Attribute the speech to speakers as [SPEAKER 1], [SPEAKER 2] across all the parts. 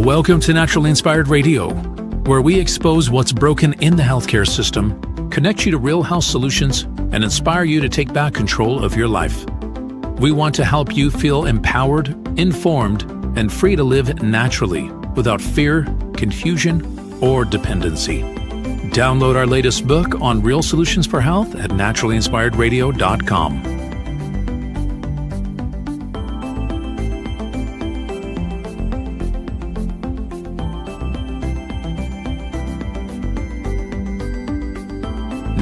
[SPEAKER 1] Welcome to Naturally Inspired Radio, where we expose what's broken in the healthcare system, connect you to real health solutions, and inspire you to take back control of your life. We want to help you feel empowered, informed, and free to live naturally without fear, confusion, or dependency. Download our latest book on real solutions for health at naturallyinspiredradio.com.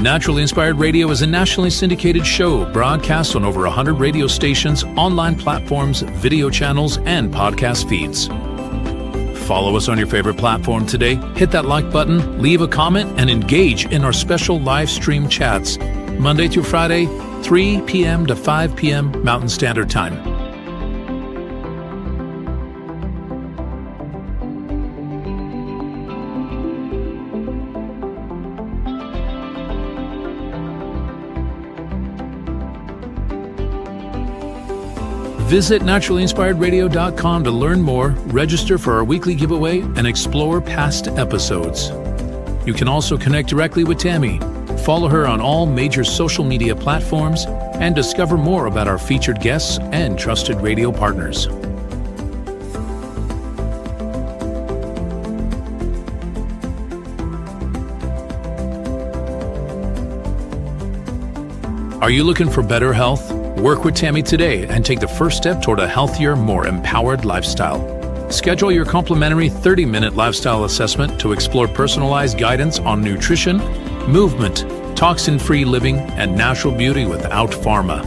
[SPEAKER 1] Naturally Inspired Radio is a nationally syndicated show broadcast on over 100 radio stations, online platforms, video channels, and podcast feeds. Follow us on your favorite platform today, hit that like button, leave a comment, and engage in our special live stream chats, Monday through Friday, 3 p.m. to 5 p.m. Mountain Standard Time. Visit naturallyinspiredradio.com to learn more, register for our weekly giveaway, and explore past episodes. You can also connect directly with Tammy, follow her on all major social media platforms, and discover more about our featured guests and trusted radio partners. Are you looking for better health? Work with Tammy today and take the first step toward a healthier, more empowered lifestyle. Schedule your complimentary 30-minute lifestyle assessment to explore personalized guidance on nutrition, movement, toxin-free living, and natural beauty without pharma.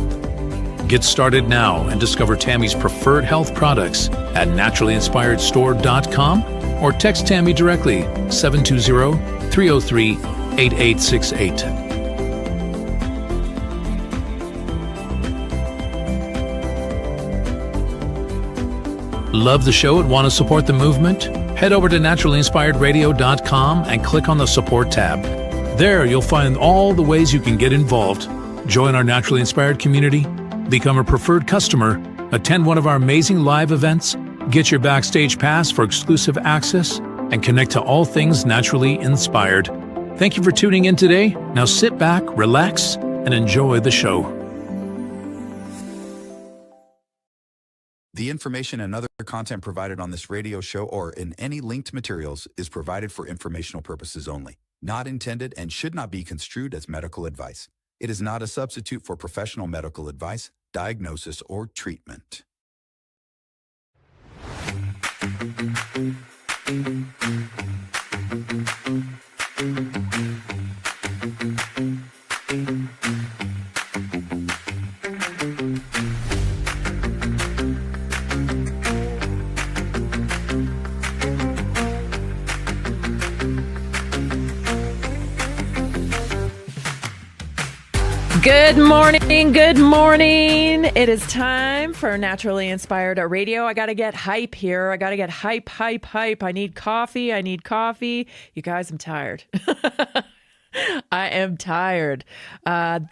[SPEAKER 1] Get started now and discover Tammy's preferred health products at naturallyinspiredstore.com or text Tammy directly 720-303-8868. Love the show and want to support the movement? Head over to naturallyinspiredradio.com and click on the support tab. There you'll find all the ways you can get involved. Join our Naturally Inspired community, become a preferred customer, attend one of our amazing live events, get your backstage pass for exclusive access, and connect to all things naturally inspired. Thank you for tuning in today. Now sit back, relax, and enjoy the show.
[SPEAKER 2] The information and other content provided on this radio show or in any linked materials is provided for informational purposes only, not intended and should not be construed as medical advice. It is not a substitute for professional medical advice, diagnosis, or treatment.
[SPEAKER 3] Good morning, good morning. It is time for Naturally Inspired Radio. I got to get hype here. I got to get hype. I need coffee. You guys, I'm tired. I am tired.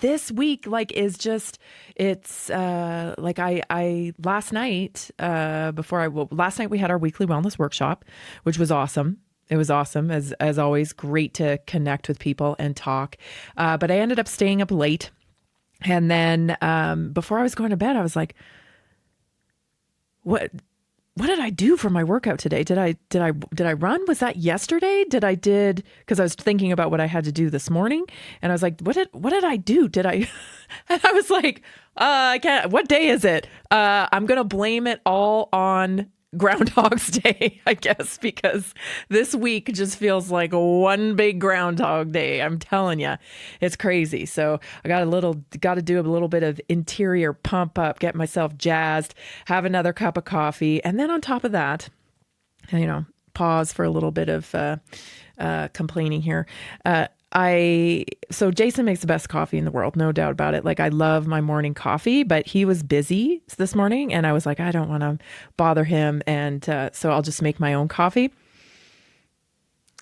[SPEAKER 3] This week, last night we had our weekly wellness workshop, which was awesome. It was awesome. As always, great to connect with people and talk. But I ended up staying up late. And then before I was going to bed, I was like, what did I do for my workout today? Did I run? Was that yesterday? Because I was thinking about what I had to do this morning. And I was like, what did I do? And I was like, I can't, what day is it? I'm going to blame it all on Groundhog's Day, I guess, because this week just feels like one big Groundhog Day. I'm telling you, it's crazy. So I got to do a little bit of interior pump up, get myself jazzed, have another cup of coffee. And then on top of that, pause for a little bit of complaining here. So Jason makes the best coffee in the world, no doubt about it. Like, I love my morning coffee, but he was busy this morning and I was like, I don't want to bother him. And so I'll just make my own coffee.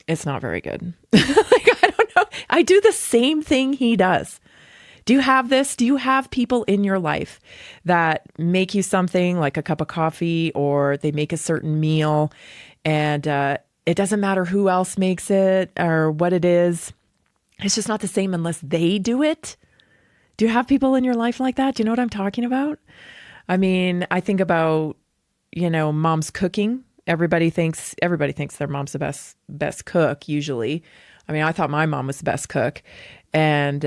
[SPEAKER 3] It's not very good. I don't know. I do the same thing he does. Do you have this? Do you have people in your life that make you something like a cup of coffee, or they make a certain meal And it doesn't matter who else makes it or what it is. It's just not the same unless they do it. Do you have people in your life like that? Do you know what I'm talking about? I mean, I think about, mom's cooking. Everybody thinks their mom's the best cook usually. I mean, I thought my mom was the best cook. And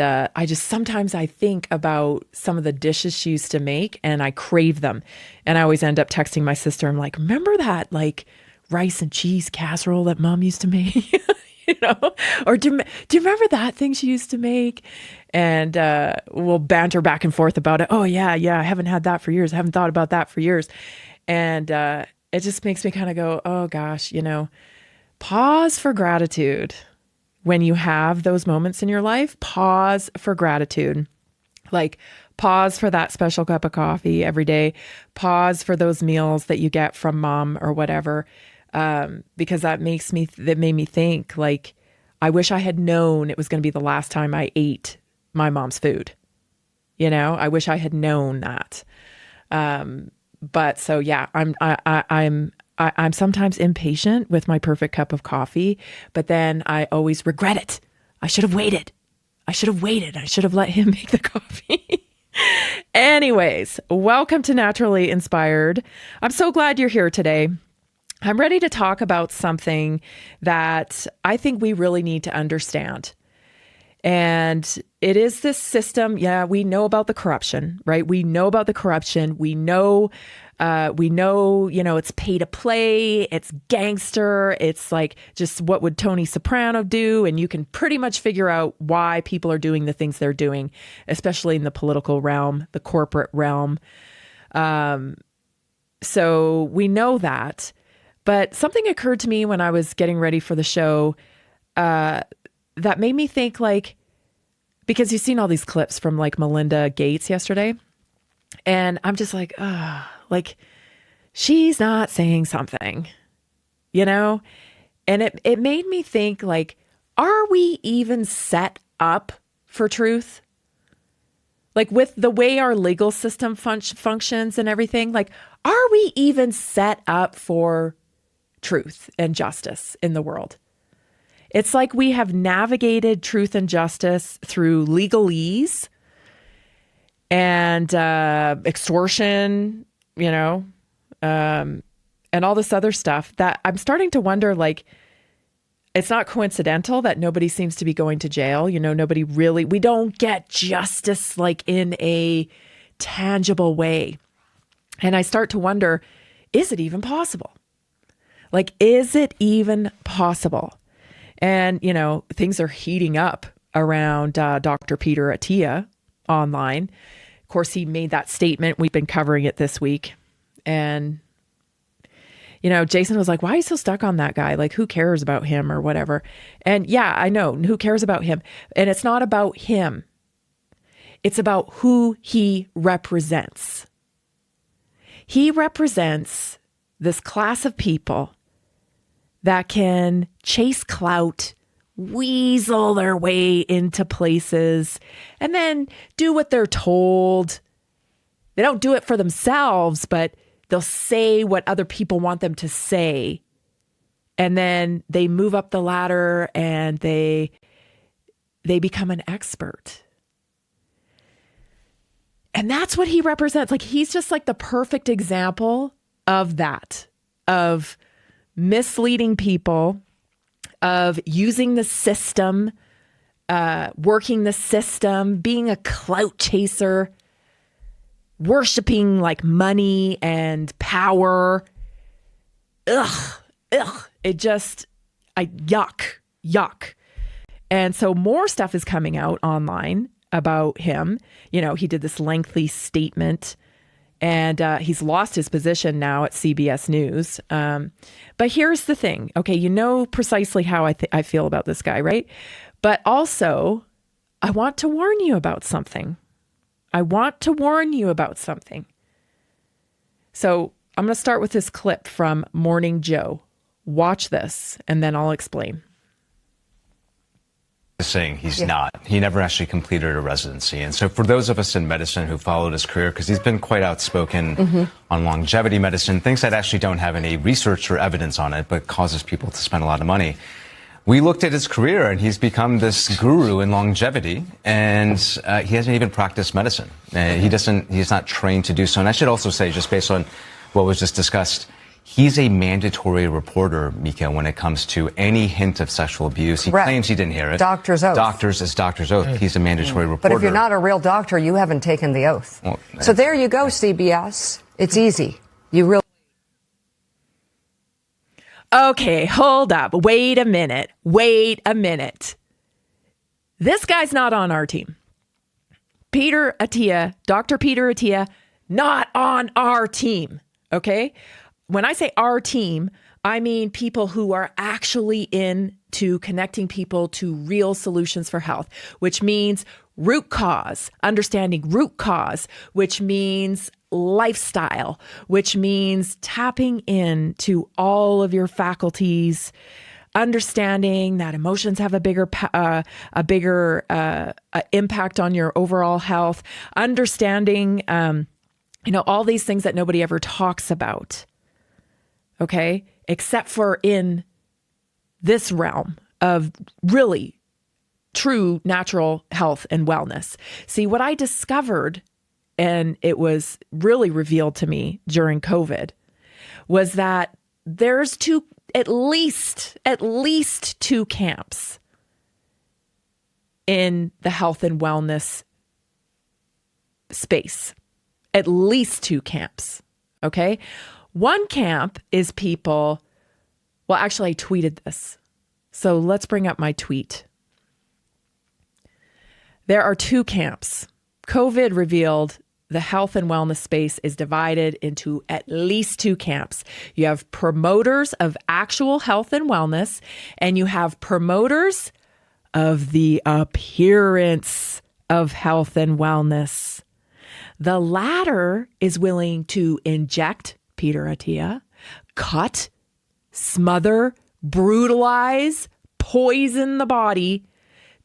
[SPEAKER 3] sometimes I think about some of the dishes she used to make and I crave them. And I always end up texting my sister. I'm like, remember that like rice and cheese casserole that mom used to make? Or do you remember that thing she used to make? And we'll banter back and forth about it. Oh, yeah, I haven't had that for years. I haven't thought about that for years. And it just makes me kind of go, oh, gosh, pause for gratitude. When you have those moments in your life, pause for gratitude. Like pause for that special cup of coffee every day. Pause for those meals that you get from mom or whatever. Because that made me think like, I wish I had known it was going to be the last time I ate my mom's food. I wish I had known that. But so yeah, I'm sometimes impatient with my perfect cup of coffee, but then I always regret it. I should have waited. I should have let him make the coffee. Anyways, welcome to Naturally Inspired. I'm so glad you're here today. I'm ready to talk about something that I think we really need to understand. And it is this system. Yeah, we know about the corruption, right? We know about the corruption. We know, it's pay to play. It's gangster. It's like just what would Tony Soprano do? And you can pretty much figure out why people are doing the things they're doing, especially in the political realm, the corporate realm. So we know that. But something occurred to me when I was getting ready for the show that made me think like, because you've seen all these clips from like Melinda Gates yesterday. And I'm just like, like she's not saying something, And it made me think like, are we even set up for truth? Like with the way our legal system functions and everything, like, are we even set up for truth and justice in the world? It's like we have navigated truth and justice through legalese and extortion, and all this other stuff that I'm starting to wonder, like, it's not coincidental that nobody seems to be going to jail. We don't get justice like in a tangible way. And I start to wonder, is it even possible? Like, is it even possible? And, things are heating up around Dr. Peter Attia online. Of course, he made that statement. We've been covering it this week. And, Jason was like, why are you so stuck on that guy? Like, who cares about him or whatever? And yeah, I know. Who cares about him? And it's not about him. It's about who he represents. He represents this class of people that can chase clout, weasel their way into places, and then do what they're told. They don't do it for themselves, but they'll say what other people want them to say. And then they move up the ladder and they become an expert. And that's what he represents. Like, he's just like the perfect example of that, of misleading people, of using the system, working the system, being a clout chaser, worshiping like money and power. Yuck. And so more stuff is coming out online about him. He did this lengthy statement. And he's lost his position now at CBS News. But here's the thing. Okay, you know precisely how I feel about this guy, right? But also, I want to warn you about something. So I'm going to start with this clip from Morning Joe. Watch this, and then I'll explain.
[SPEAKER 4] saying he's not. He never actually completed a residency. And so for those of us in medicine who followed his career, because he's been quite outspoken on longevity medicine, things that actually don't have any research or evidence on it, but causes people to spend a lot of money. We looked at his career, and he's become this guru in longevity, and he hasn't even practiced medicine. He's not trained to do so. And I should also say, just based on what was just discussed, he's a mandatory reporter, Mika, when it comes to any hint of sexual abuse. He claims he didn't hear it.
[SPEAKER 5] Doctor's oath.
[SPEAKER 4] Doctor's oath. He's a mandatory reporter.
[SPEAKER 5] But if you're not a real doctor, you haven't taken the oath. Well, so there you go, CBS. It's easy. You really...
[SPEAKER 3] Okay, hold up. Wait a minute. This guy's not on our team. Dr. Peter Attia, not on our team. Okay? When I say our team, I mean people who are actually into connecting people to real solutions for health, which means root cause, understanding root cause, which means lifestyle, which means tapping into all of your faculties, understanding that emotions have a bigger impact on your overall health, understanding, all these things that nobody ever talks about. Okay, except for in this realm of really true natural health and wellness. See, what I discovered, and it was really revealed to me during COVID, was that there's at least two camps in the health and wellness space. At least two camps. Okay. One camp is people, well, actually I tweeted this. So let's bring up my tweet. There are two camps. COVID revealed the health and wellness space is divided into at least two camps. You have promoters of actual health and wellness, and you have promoters of the appearance of health and wellness. The latter is willing to inject Peter Attia, cut, smother, brutalize, poison the body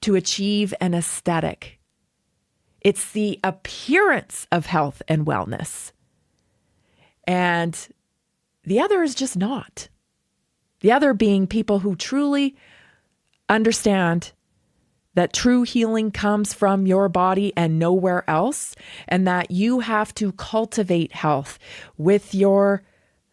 [SPEAKER 3] to achieve an aesthetic. It's the appearance of health and wellness. And the other is just not. The other being people who truly understand that true healing comes from your body and nowhere else, and that you have to cultivate health with your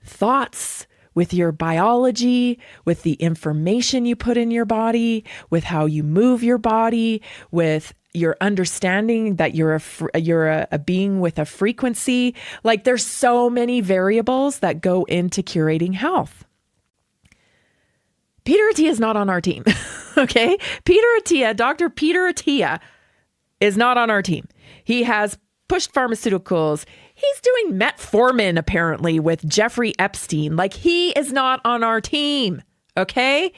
[SPEAKER 3] thoughts, with your biology, with the information you put in your body, with how you move your body, with your understanding that you're a being with a frequency. Like, there's so many variables that go into curating health. Peter Attia is not on our team. Okay? Dr. Peter Attia is not on our team. He has pushed pharmaceuticals. He's doing metformin apparently with Jeffrey Epstein. Like, he is not on our team. Okay?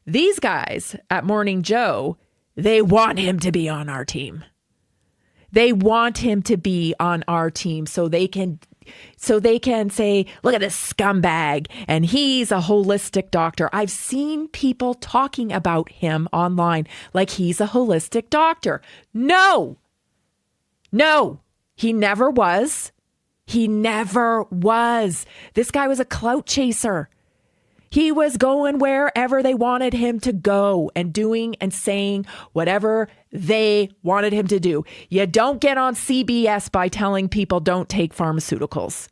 [SPEAKER 3] These guys at Morning Joe, they want him to be on our team. They want him to be on our team so they can say, look at this scumbag, and he's a holistic doctor. I've seen people talking about him online like he's a holistic doctor. No, he never was. He never was. This guy was a clout chaser. He was going wherever they wanted him to go and doing and saying whatever they wanted him to do. You don't get on CBS by telling people don't take pharmaceuticals.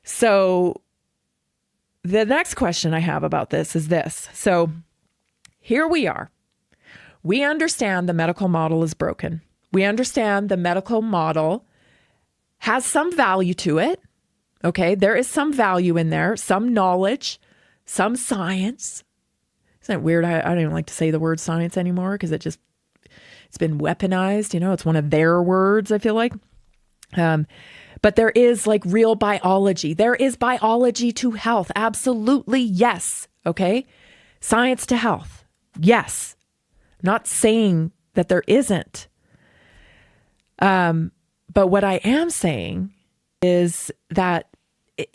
[SPEAKER 3] So the next question I have about this is this. So here we are. We understand the medical model is broken. We understand the medical model has some value to it. Okay, there is some value in there, some knowledge, some science. Isn't it weird? I don't even like to say the word science anymore because it's been weaponized. It's one of their words, I feel like. But there is like real biology. There is biology to health. Absolutely, yes. Okay, science to health. Yes. Not saying that there isn't. But what I am saying is that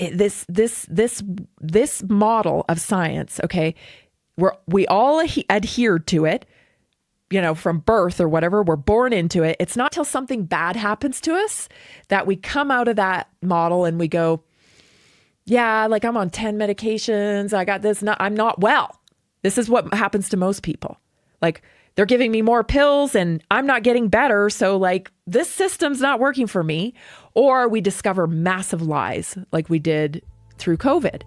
[SPEAKER 3] this model of science, okay, we all adhered to it, from birth or whatever. We're born into it. It's not till something bad happens to us that we come out of that model and we go, yeah, like I'm on 10 medications. I got this. I'm not well. This is what happens to most people. Like they're giving me more pills and I'm not getting better. So like this system's not working for me. Or we discover massive lies like we did through COVID.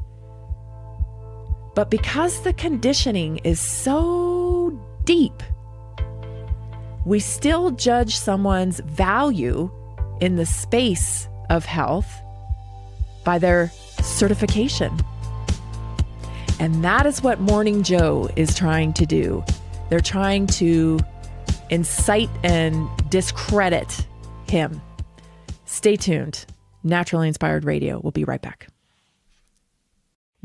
[SPEAKER 3] But because the conditioning is so deep, we still judge someone's value in the space of health by their certification. And that is what Morning Joe is trying to do. They're trying to incite and discredit him. Stay tuned. Naturally Inspired Radio. We'll be right back.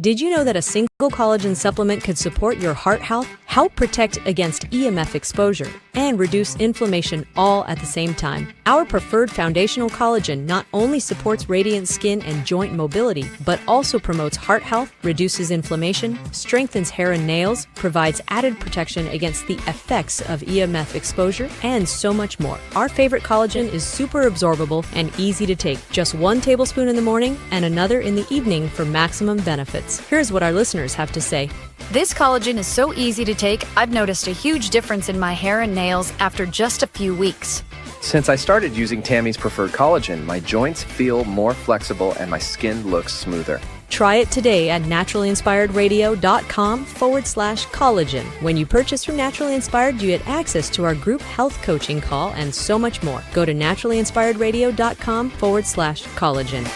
[SPEAKER 6] Did you know that a single collagen supplement could support your heart health, help protect against EMF exposure, and reduce inflammation all at the same time? Our preferred foundational collagen not only supports radiant skin and joint mobility, but also promotes heart health, reduces inflammation, strengthens hair and nails, provides added protection against the effects of EMF exposure, and so much more. Our favorite collagen is super absorbable and easy to take. Just 1 tablespoon in the morning and another in the evening for maximum benefits. Here's what our listeners have to say.
[SPEAKER 7] This collagen is so easy to take, I've noticed a huge difference in my hair and nails after just a few weeks.
[SPEAKER 8] Since I started using Tammy's preferred collagen, my joints feel more flexible and my skin looks smoother.
[SPEAKER 6] Try it today at naturalinspiredradio.com/collagen. When you purchase from Naturally Inspired, you get access to our group health coaching call and so much more. Go to naturalinspiredradio.com/collagen.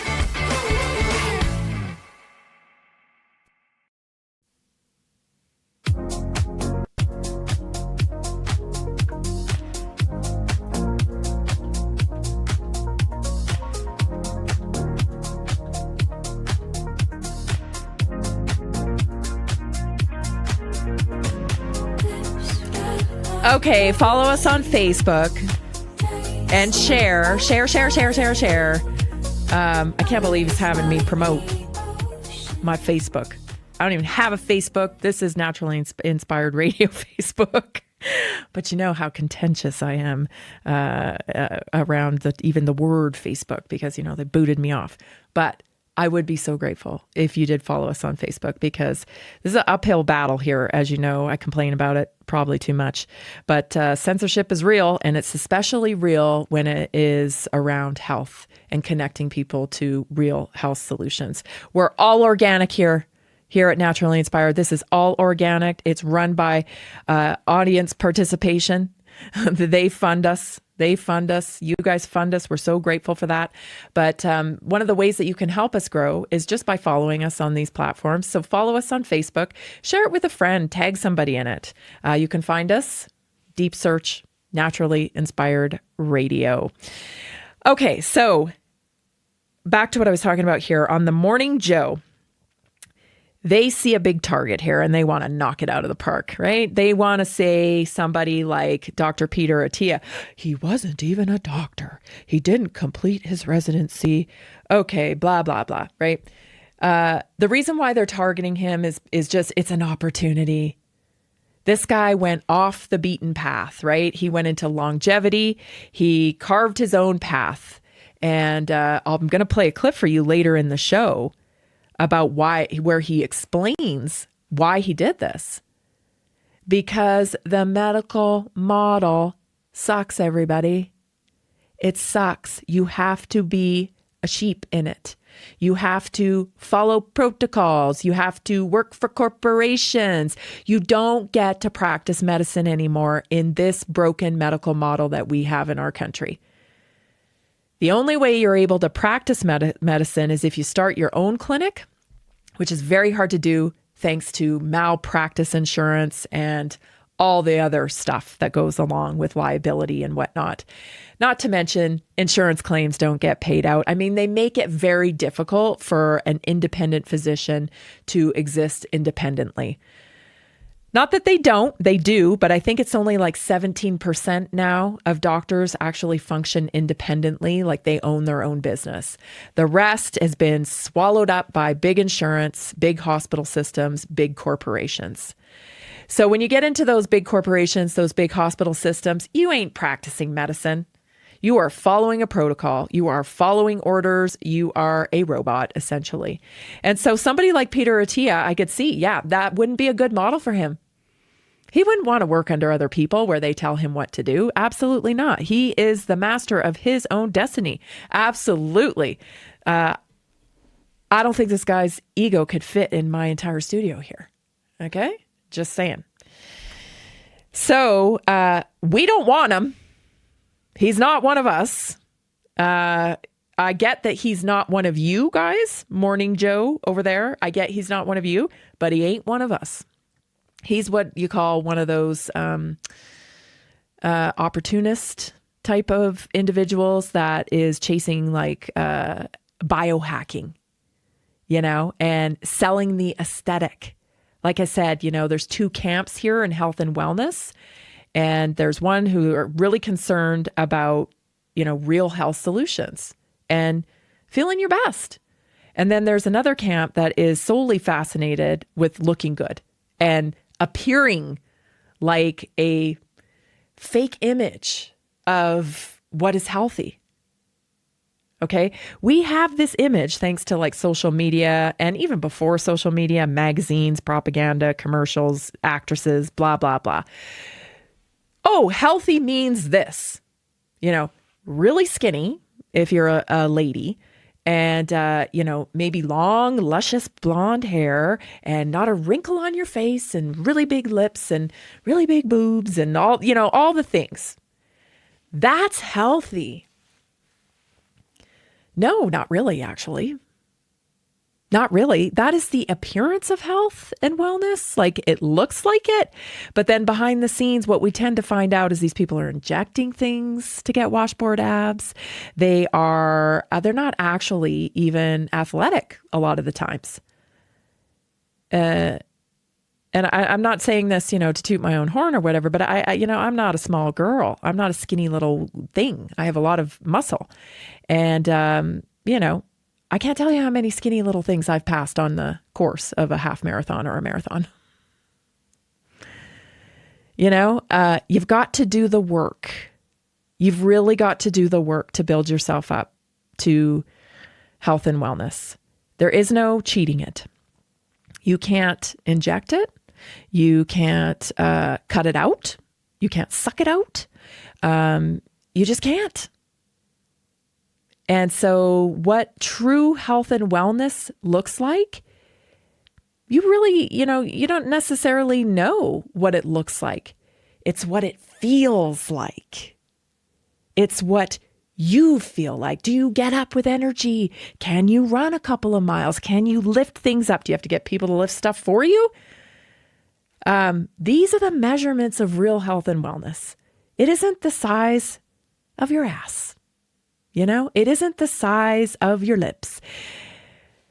[SPEAKER 3] Okay, follow us on Facebook and share. I can't believe he's having me promote my Facebook. I don't even have a Facebook. This is Naturally Inspired Radio Facebook. But you know how contentious I am around even the word Facebook because, they booted me off. But I would be so grateful if you did follow us on Facebook because this is an uphill battle here. As you know, I complain about it probably too much, but censorship is real, and it's especially real when it is around health and connecting people to real health solutions. We're all organic here at Naturally Inspired. This is all organic. It's run by audience participation. They fund us. You guys fund us. We're so grateful for that. But one of the ways that you can help us grow is just by following us on these platforms. So follow us on Facebook, share it with a friend, tag somebody in it. You can find us, deep search, Naturally Inspired Radio. Okay, so back to what I was talking about here on the Morning Joe. They see a big target here and they want to knock it out of the park, right? They want to say somebody like Dr. Peter Attia, he wasn't even a doctor. He didn't complete his residency. Okay, blah, blah, blah, right? The reason why they're targeting him is just, it's an opportunity. This guy went off the beaten path, right? He went into longevity. He carved his own path. And I'm going to play a clip for you later in the show about where he explains why he did this. Because the medical model sucks, everybody. It sucks. You have to be a sheep in it. You have to follow protocols. You have to work for corporations. You don't get to practice medicine anymore in this broken medical model that we have in our country. The only way you're able to practice medicine is if you start your own clinic, which is very hard to do thanks to malpractice insurance and all the other stuff that goes along with liability and whatnot. Not to mention insurance claims don't get paid out. I mean, they make it very difficult for an independent physician to exist independently. Not that they don't, they do, but I think it's only like 17% now of doctors actually function independently, like they own their own business. The rest has been swallowed up by big insurance, big hospital systems, big corporations. So when you get into those big corporations, those big hospital systems, you ain't practicing medicine. You are following a protocol. You are following orders. You are a robot, essentially. And so somebody like Peter Attia, I could see, yeah, that wouldn't be a good model for him. He wouldn't want to work under other people where they tell him what to do. Absolutely not. He is the master of his own destiny. Absolutely. I don't think this guy's ego could fit in my entire studio here. Okay? Just saying. So we don't want him. He's not one of us. I get that he's not one of you guys, Morning Joe over there. I get he's not one of you, but he ain't one of us. He's what you call one of those opportunist type of individuals that is chasing like biohacking, and selling the aesthetic. Like I said, there's two camps here in health and wellness. And there's one who are really concerned about, real health solutions and feeling your best. And then there's another camp that is solely fascinated with looking good and appearing like a fake image of what is healthy. Okay. We have this image thanks to like social media and even before social media, magazines, propaganda, commercials, actresses, blah, blah, blah. Oh, healthy means this, really skinny if you're a lady and, maybe long, luscious blonde hair and not a wrinkle on your face and really big lips and really big boobs and all the things. That's healthy. No, not really, actually. Not really. That is the appearance of health and wellness. Like it looks like it. But then behind the scenes, what we tend to find out is these people are injecting things to get washboard abs. They're not actually even athletic a lot of the times. And I'm not saying this, to toot my own horn or whatever, but I'm not a small girl. I'm not a skinny little thing. I have a lot of muscle. And, I can't tell you how many skinny little things I've passed on the course of a half marathon or a marathon. You've got to do the work. You've really got to do the work to build yourself up to health and wellness. There is no cheating it. You can't inject it. You can't cut it out. You can't suck it out. You just can't. And so what true health and wellness looks like, you really, you don't necessarily know what it looks like. It's what it feels like. It's what you feel like. Do you get up with energy? Can you run a couple of miles? Can you lift things up? Do you have to get people to lift stuff for you? These are the measurements of real health and wellness. It isn't the size of your ass. It isn't the size of your lips.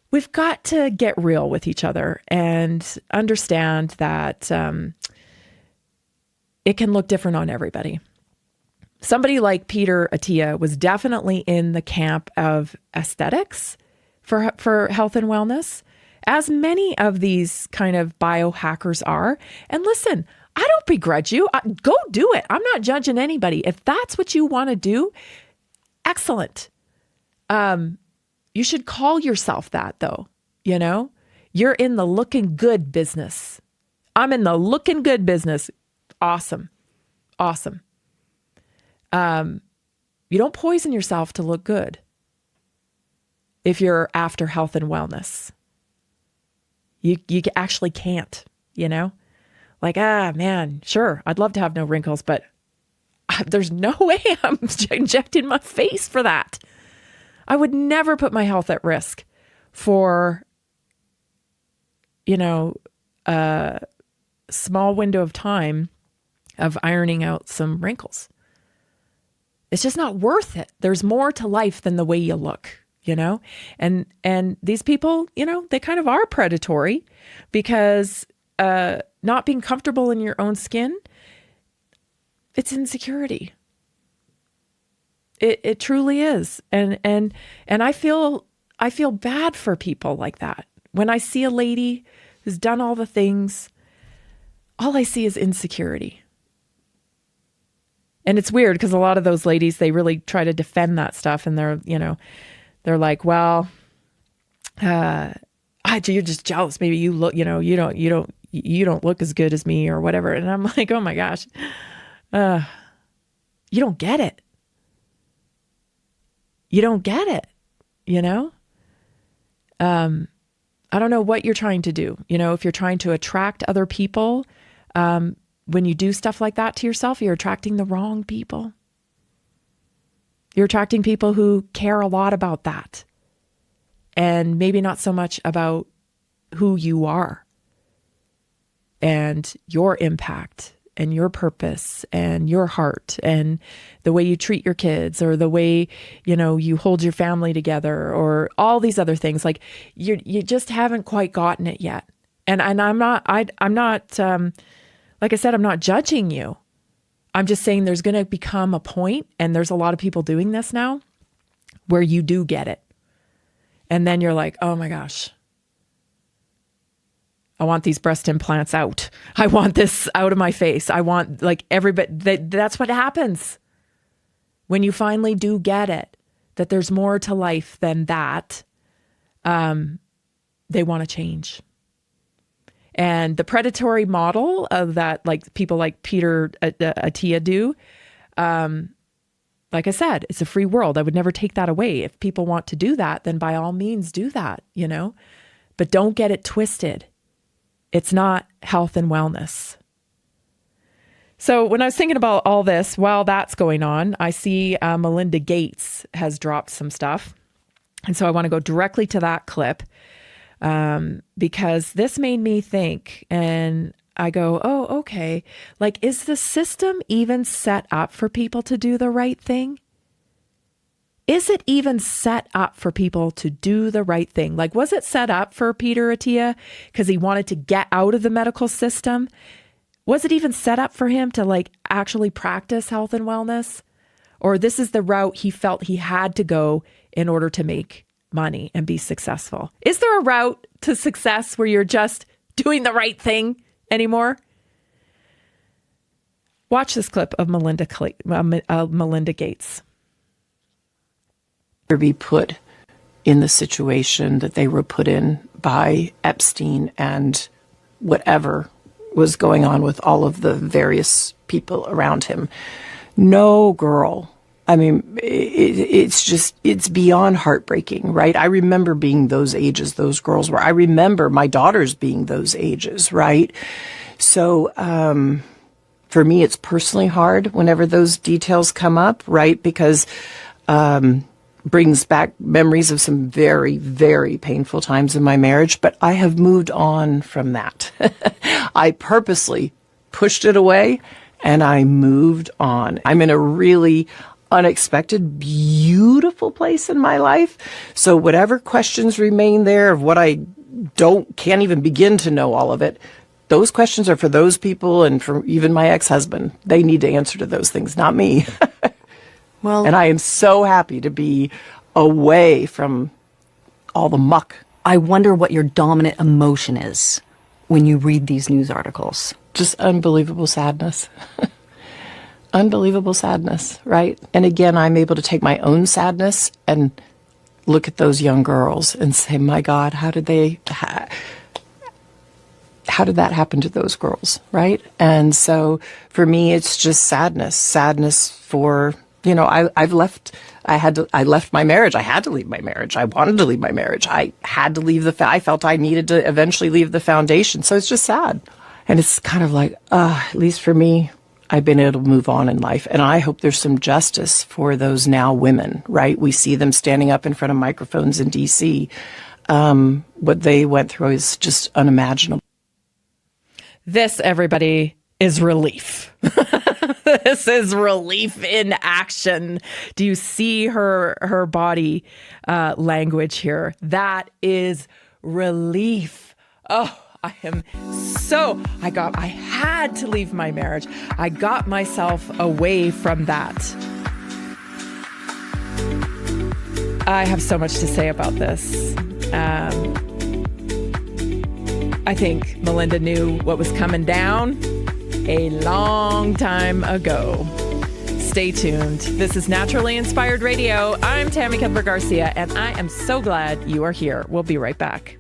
[SPEAKER 3] We've got to get real with each other and understand that it can look different on everybody. Somebody like Peter Attia was definitely in the camp of aesthetics for health and wellness, as many of these kind of biohackers are. And listen, I don't begrudge you. Go do it. I'm not judging anybody. If that's what you want to do, excellent. You should call yourself that though. You're in the looking good business. I'm in the looking good business. Awesome. Awesome. You don't poison yourself to look good if you're after health and wellness. You actually can't, like, man, sure. I'd love to have no wrinkles, but there's no way I'm injecting my face for that. I would never put my health at risk for, a small window of time of ironing out some wrinkles. It's just not worth it. There's more to life than the way you look, and these people, they kind of are predatory because not being comfortable in your own skin, it's insecurity. It truly is. And I feel bad for people like that. When I see a lady who's done all the things, all I see is insecurity. And it's weird because a lot of those ladies, they really try to defend that stuff. And they're like, well, you're just jealous. Maybe you look, you don't look as good as me or whatever. And I'm like, oh my gosh, you don't get it. You don't get it, I don't know what you're trying to do. If you're trying to attract other people, when you do stuff like that to yourself, you're attracting the wrong people. You're attracting people who care a lot about that. And maybe not so much about who you are and your impact and your purpose and your heart and the way you treat your kids or the way, you hold your family together or all these other things. Like you just haven't quite gotten it yet. And I'm not, like I said, I'm not judging you. I'm just saying there's going to become a point, and there's a lot of people doing this now, where you do get it. And then you're like, oh my gosh, I want these breast implants out. I want this out of my face. I want everybody, that's what happens when you finally do get it, that there's more to life than that. They want to change. And the predatory model of that, like people like Peter Attia do, like I said, it's a free world. I would never take that away. If people want to do that, then by all means do that, but don't get it twisted. It's not health and wellness. So when I was thinking about all this, while that's going on, I see Melinda Gates has dropped some stuff. And so I want to go directly to that clip because this made me think, and I go, oh, okay. Like, is the system even set up for people to do the right thing? Is it even set up for people to do the right thing? Like, was it set up for Peter Attia because he wanted to get out of the medical system? Was it even set up for him to actually practice health and wellness? Or this is the route he felt he had to go in order to make money and be successful? Is there a route to success where you're just doing the right thing anymore? Watch this clip of Melinda Gates.
[SPEAKER 9] Be put in the situation that they were put in by Epstein and whatever was going on with all of the various people around him. No girl. I mean, it's beyond heartbreaking, right? I remember being those ages those girls were. I remember my daughters being those ages, right? So for me, it's personally hard whenever those details come up, right? Because brings back memories of some very, very painful times in my marriage, but I have moved on from that. I purposely pushed it away and I moved on. I'm in a really unexpected, beautiful place in my life. So whatever questions remain there of what I can't even begin to know all of it, those questions are for those people and for even my ex-husband. They need to answer to those things, not me. Well, and I am so happy to be away from all the muck.
[SPEAKER 10] I wonder what your dominant emotion is when you read these news articles.
[SPEAKER 9] Just unbelievable sadness. Unbelievable sadness, right? And again, I'm able to take my own sadness and look at those young girls and say, my God, how did that happen to those girls, right? And so for me, it's just sadness for... I left my marriage. I had to leave my marriage. I wanted to leave my marriage. I had to leave I felt I needed to eventually leave the foundation. So it's just sad. And it's kind of like, at least for me, I've been able to move on in life. And I hope there's some justice for those now women, right? We see them standing up in front of microphones in D.C. What they went through is just unimaginable.
[SPEAKER 3] This, everybody, is relief. This is relief in action. Do you see her body language here? That is relief. Oh, I had to leave my marriage. I got myself away from that. I have so much to say about this. I think Melinda knew what was coming down. a long time ago. Stay tuned. This is Naturally Inspired Radio. I'm Tammy Kemper-Garcia, and I am so glad you are here. We'll be right back.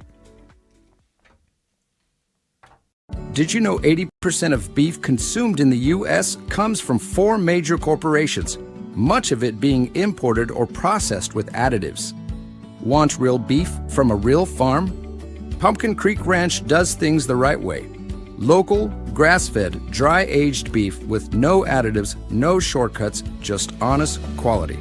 [SPEAKER 11] Did you know 80% of beef consumed in the U.S. comes from 4 major corporations, much of it being imported or processed with additives? Want real beef from a real farm? Pumpkin Creek Ranch does things the right way. Local, grass-fed, dry-aged beef with no additives, no shortcuts, just honest quality.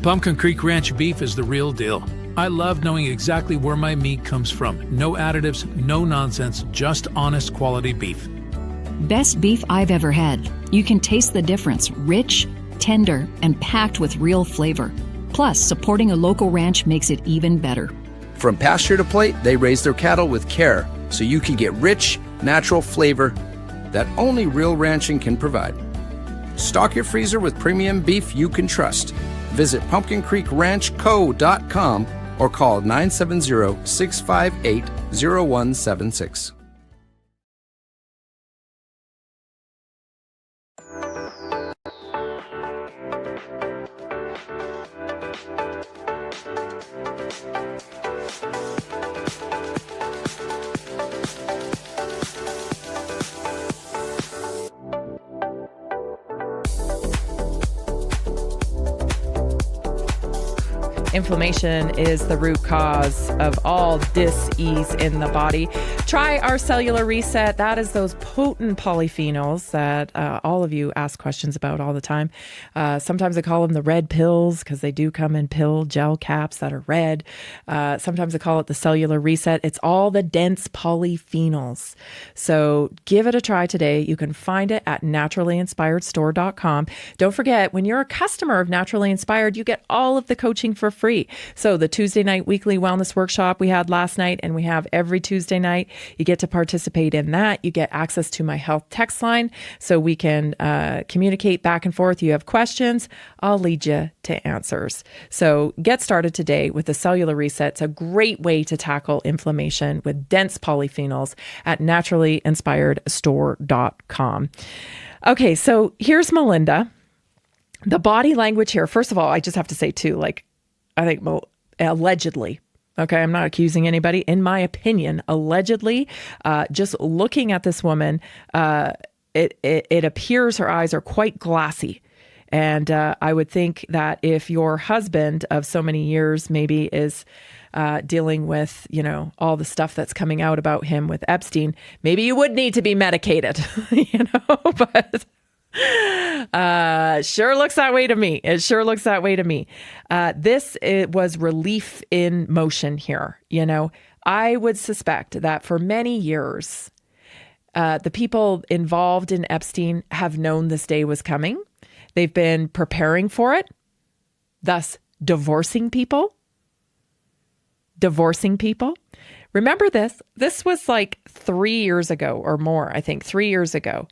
[SPEAKER 1] Pumpkin Creek Ranch beef is the real deal. I love knowing exactly where my meat comes from. No additives, no nonsense, just honest quality beef.
[SPEAKER 10] Best beef I've ever had. You can taste the difference. Rich, tender, and packed with real flavor. Plus, supporting a local ranch makes it even better.
[SPEAKER 11] From pasture to plate, they raise their cattle with care, so you can get rich, natural flavor that only real ranching can provide. Stock your freezer with premium beef you can trust. Visit pumpkincreekranchco.com or call 970-658-0176.
[SPEAKER 3] Inflammation is the root cause of all dis-ease in the body. Try our cellular reset. That is those potent polyphenols that all of you ask questions about all the time. Sometimes I call them the red pills because they do come in pill gel caps that are red. Sometimes I call it the cellular reset. It's all the dense polyphenols. So give it a try today. You can find it at naturallyinspiredstore.com. Don't forget, when you're a customer of Naturally Inspired, you get all of the coaching for free. So the Tuesday night weekly wellness workshop we had last night, and we have every Tuesday night, you get to participate in that. You get access to my health text line so we can communicate back and forth. You have questions, I'll lead you to answers. So get started today with the cellular reset. It's a great way to tackle inflammation with dense polyphenols at naturallyinspiredstore.com. Okay, so here's Melinda. The body language here, first of all, I just have to say too, like, I think allegedly, okay, I'm not accusing anybody. In my opinion, allegedly, just looking at this woman, it appears her eyes are quite glassy. And I would think that if your husband of so many years maybe is dealing with, you know, all the stuff that's coming out about him with Epstein, maybe you would need to be medicated, you know, but... sure looks that way to me. It sure looks that way to me. It was relief in motion here. You know, I would suspect that for many years, the people involved in Epstein have known this day was coming. They've been preparing for it, thus divorcing people. Remember this? This was like 3 years ago or more, I think 3 years ago.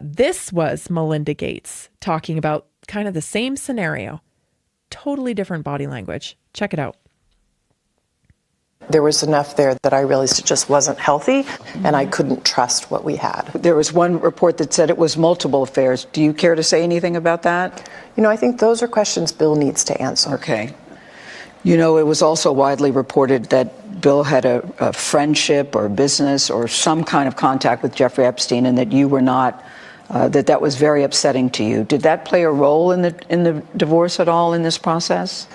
[SPEAKER 3] This was Melinda Gates talking about kind of the same scenario, totally different body language. Check it out.
[SPEAKER 12] There was enough there that I realized it just wasn't healthy, and I couldn't trust what we had. There was one report that said it was multiple affairs. Do you care to say anything about that? You know, I think those are questions Bill needs to answer. Okay. You know, it was also widely reported that Bill had a friendship or business or some kind of contact with Jeffrey Epstein, and that you were not, that was very upsetting to you. Did that play a role in the divorce at all in this process?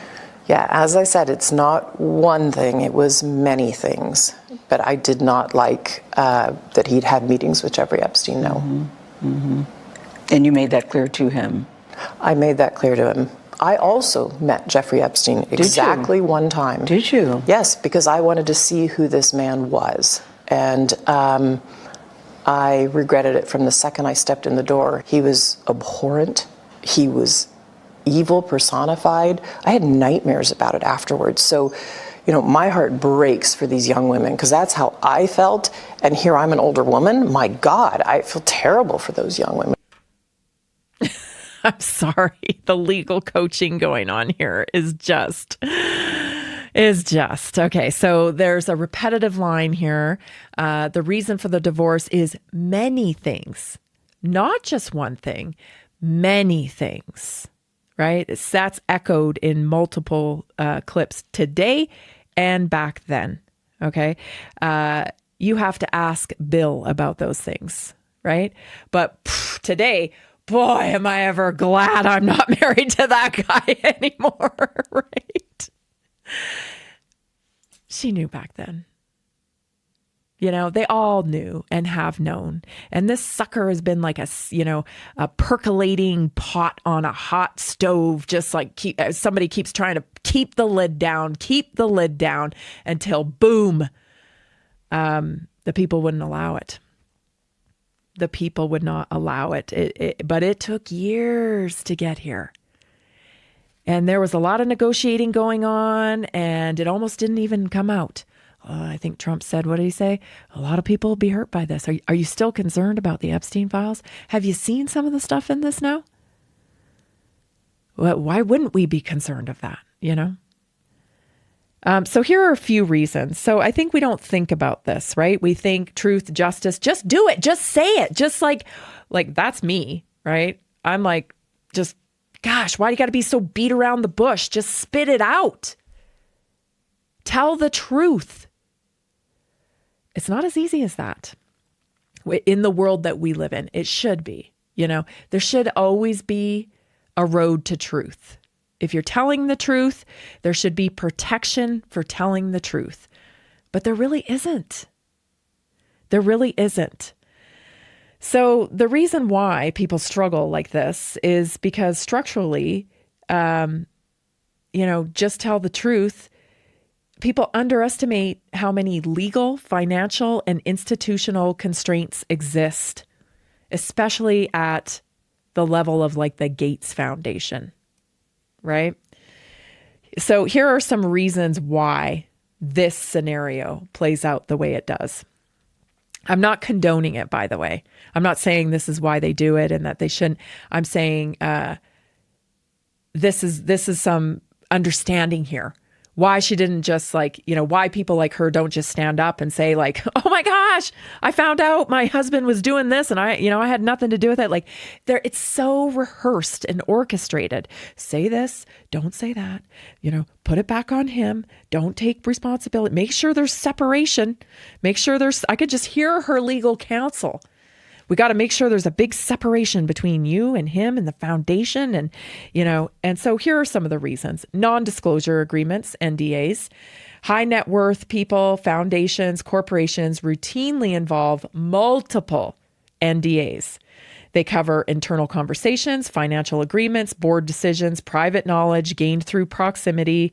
[SPEAKER 12] Yeah, as I said, it's not one thing, it was many things. But I did not like that he'd had meetings with Jeffrey Epstein, no. Mm-hmm. Mm-hmm. And you made that clear to him? I made that clear to him. I also met Jeffrey Epstein exactly one time. Did you? Yes, because I wanted to see who this man was. And I regretted it from the second I stepped in the door. He was abhorrent. He was evil personified. I had nightmares about it afterwards. So, you know, my heart breaks for these young women because that's how I felt. And here I'm an older woman. My God, I feel terrible for those young women. I'm sorry. The legal coaching going on here is just,
[SPEAKER 3] is just. Okay, so there's a repetitive line here. The reason for the divorce is many things, not just one thing, many things, right? That's echoed in multiple clips today and back then, okay? You have to ask Bill about those things, right? But today, boy, am I ever glad I'm not married to that guy anymore, right? She knew back then. You know, they all knew and have known. And this sucker has been like a percolating pot on a hot stove, just like somebody keeps trying to keep the lid down until boom, the people wouldn't allow it. The people would not allow it. But it took years to get here. And there was a lot of negotiating going on, and it almost didn't even come out. I think Trump said, what did he say? A lot of people will be hurt by this. Are you still concerned about the Epstein files? Have you seen some of the stuff in this now? Well, why wouldn't we be concerned of that, you know? So here are a few reasons. So I think we don't think about this, right? We think truth, justice, just do it. Just say it. Just like that's me, right? I'm like, just, gosh, why do you got to be so beat around the bush? Just spit it out. Tell the truth. It's not as easy as that in the world that we live in. It should be, you know, there should always be a road to truth. If you're telling the truth, there should be protection for telling the truth. But there really isn't. There really isn't. So the reason why people struggle like this is because structurally, just tell the truth. People underestimate how many legal, financial, and institutional constraints exist, especially at the level of like the Gates Foundation, right? So here are some reasons why this scenario plays out the way it does. I'm not condoning it, by the way. I'm not saying this is why they do it and that they shouldn't. I'm saying this is some understanding here. Why she didn't just why people like her don't just stand up and say like, oh my gosh, I found out my husband was doing this and I had nothing to do with it. Like it's so rehearsed and orchestrated. Say this, don't say that, put it back on him. Don't take responsibility. Make sure there's separation. Make sure I could just hear her legal counsel. We got to make sure there's a big separation between you and him and the foundation. And so here are some of the reasons. Non-disclosure agreements, NDAs. High net worth people, foundations, corporations routinely involve multiple NDAs. They cover internal conversations, financial agreements, board decisions, private knowledge gained through proximity.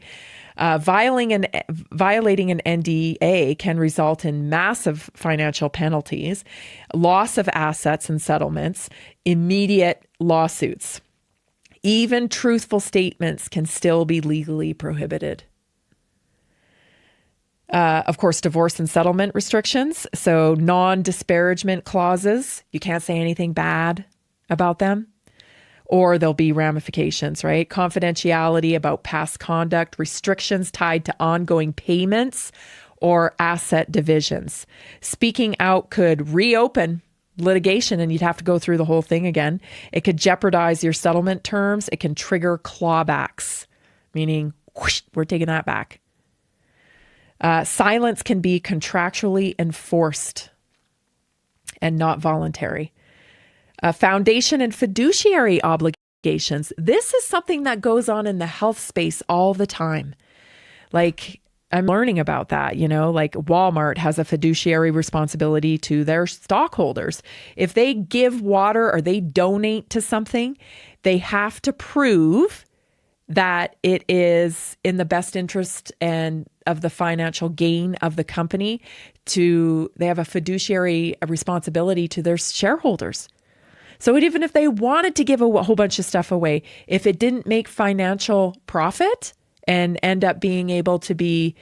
[SPEAKER 3] Violating an NDA can result in massive financial penalties, loss of assets and settlements, immediate lawsuits. Even truthful statements can still be legally prohibited. Of course, divorce and settlement restrictions. So non-disparagement clauses. You can't say anything bad about them. Or there'll be ramifications, right? Confidentiality about past conduct, restrictions tied to ongoing payments or asset divisions. Speaking out could reopen litigation and you'd have to go through the whole thing again. It could jeopardize your settlement terms. It can trigger clawbacks, meaning whoosh, we're taking that back. Silence can be contractually enforced and not voluntary. Foundation and fiduciary obligations. This is something that goes on in the health space all the time. Like I'm learning about that, like Walmart has a fiduciary responsibility to their stockholders. If they give water or they donate to something, they have to prove that it is in the best interest and of the financial gain of the company. They have a fiduciary responsibility to their shareholders. So even if they wanted to give a whole bunch of stuff away, if it didn't make financial profit and end up being able to be,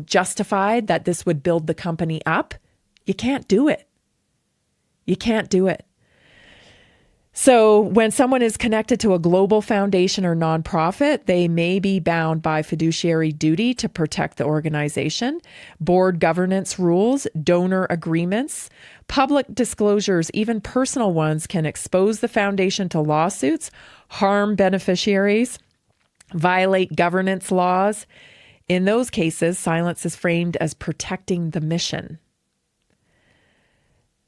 [SPEAKER 3] justified that this would build the company up, you can't do it. You can't do it. So when someone is connected to a global foundation or nonprofit, they may be bound by fiduciary duty to protect the organization, board governance rules, donor agreements, public disclosures, even personal ones can expose the foundation to lawsuits, harm beneficiaries, violate governance laws. In those cases, silence is framed as protecting the mission.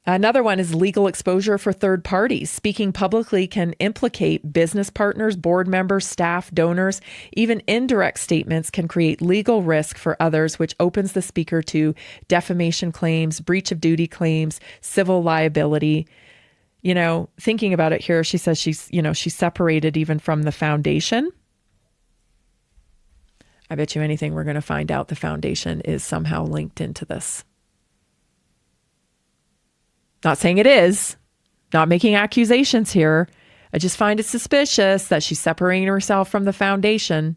[SPEAKER 3] Another one is legal exposure for third parties. Speaking publicly can implicate business partners, board members, staff, donors. Even indirect statements can create legal risk for others, which opens the speaker to defamation claims, breach of duty claims, civil liability. You know, thinking about it here, she says she's separated even from the foundation. I bet you anything we're going to find out the foundation is somehow linked into this. Not saying it is, not making accusations here. I just find it suspicious that she's separating herself from the foundation.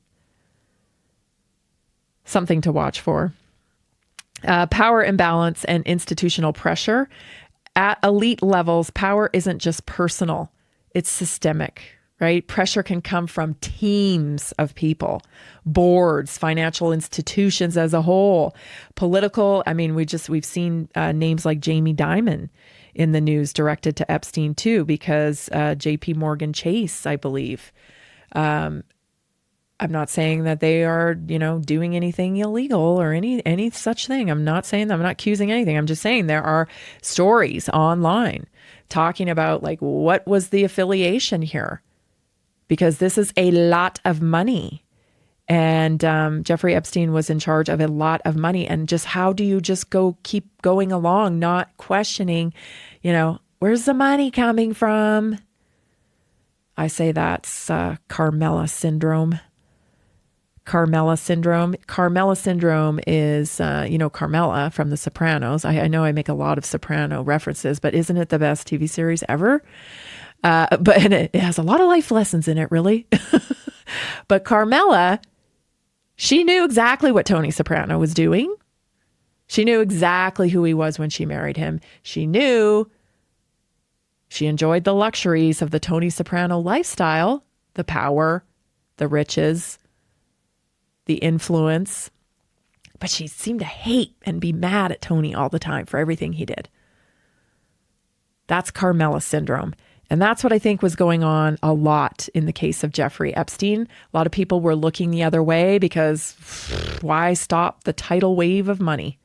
[SPEAKER 3] Something to watch for. Power imbalance and institutional pressure. At elite levels, power isn't just personal, it's systemic, right? Pressure can come from teams of people, boards, financial institutions as a whole, political. I mean, we've seen names like Jamie Dimon in the news directed to Epstein too, because JP Morgan Chase, I believe. I'm not saying that they are, doing anything illegal or any such thing. I'm not accusing anything. I'm just saying there are stories online talking about like, what was the affiliation here? Because this is a lot of money. And Jeffrey Epstein was in charge of a lot of money. And just how do you just keep going along, not questioning, where's the money coming from? I say that's Carmela syndrome. Carmela syndrome. Carmela syndrome is, Carmela from The Sopranos. I know I make a lot of Soprano references, but isn't it the best TV series ever? And it has a lot of life lessons in it, really. But Carmela, she knew exactly what Tony Soprano was doing. She knew exactly who he was when she married him. She enjoyed the luxuries of the Tony Soprano lifestyle, the power, the riches, the influence. But she seemed to hate and be mad at Tony all the time for everything he did. That's Carmela syndrome. And that's what I think was going on a lot in the case of Jeffrey Epstein. A lot of people were looking the other way because why stop the tidal wave of money?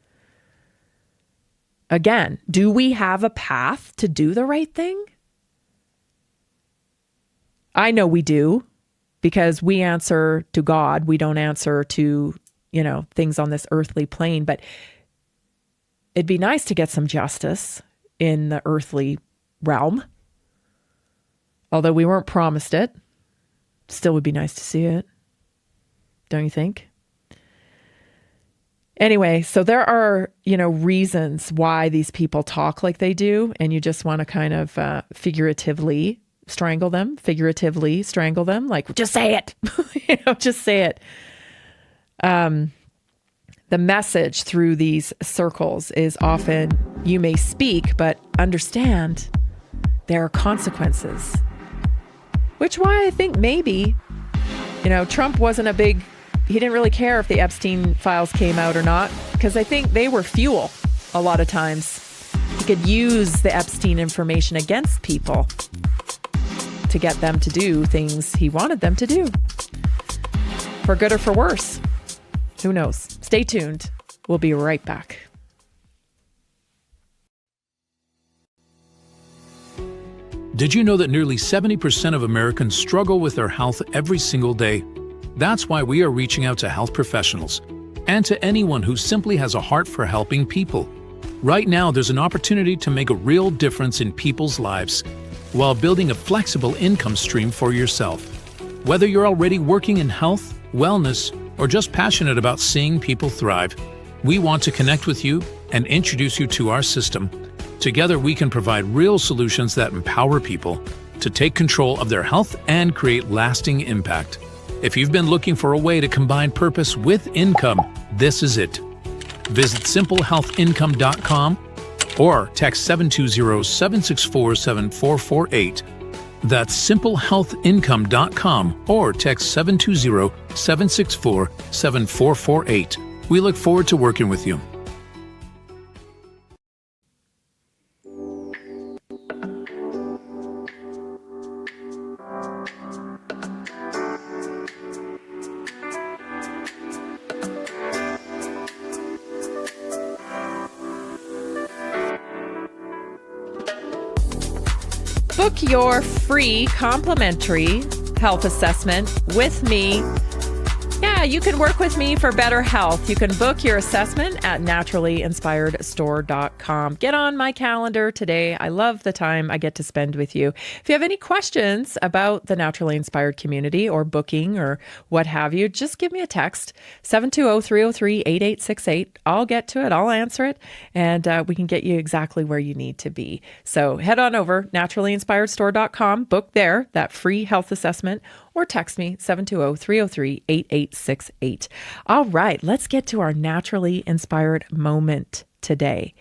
[SPEAKER 3] Again, do we have a path to do the right thing? I know we do, because we answer to God. We don't answer to, things on this earthly plane. But it'd be nice to get some justice in the earthly realm. Although we weren't promised it, still would be nice to see it. Don't you think? Anyway, so there are, reasons why these people talk like they do, and you just want to kind of figuratively strangle them, like, just say it, just say it. The message through these circles is often, you may speak, but understand there are consequences. Which why I think maybe, Trump wasn't he didn't really care if the Epstein files came out or not, because I think they were fuel a lot of times. He could use the Epstein information against people to get them to do things he wanted them to do. For good or for worse. Who knows? Stay tuned. We'll be right back.
[SPEAKER 1] Did you know that nearly 70% of Americans struggle with their health every single day? That's why we are reaching out to health professionals and to anyone who simply has a heart for helping people. Right now, there's an opportunity to make a real difference in people's lives while building a flexible income stream for yourself. Whether you're already working in health, wellness, or just passionate about seeing people thrive, we want to connect with you and introduce you to our system. Together, we can provide real solutions that empower people to take control of their health and create lasting impact. If you've been looking for a way to combine purpose with income, this is it. Visit simplehealthincome.com or text 720-764-7448. That's simplehealthincome.com or text 720-764-7448. We look forward to working with you.
[SPEAKER 3] Book your free complimentary health assessment with me. Yeah, you can work with me for better health. You can book your assessment at naturallyinspiredstore.com. Get on my calendar today. I love the time I get to spend with you. If you have any questions about the Naturally Inspired community or booking or what have you, just give me a text, 720-303-8868. I'll get to it. I'll answer it. And we can get you exactly where you need to be. So head on over, naturallyinspiredstore.com, book there that free health assessment, or text me, 720-303-8868. All right, let's get to our naturally inspired moment today.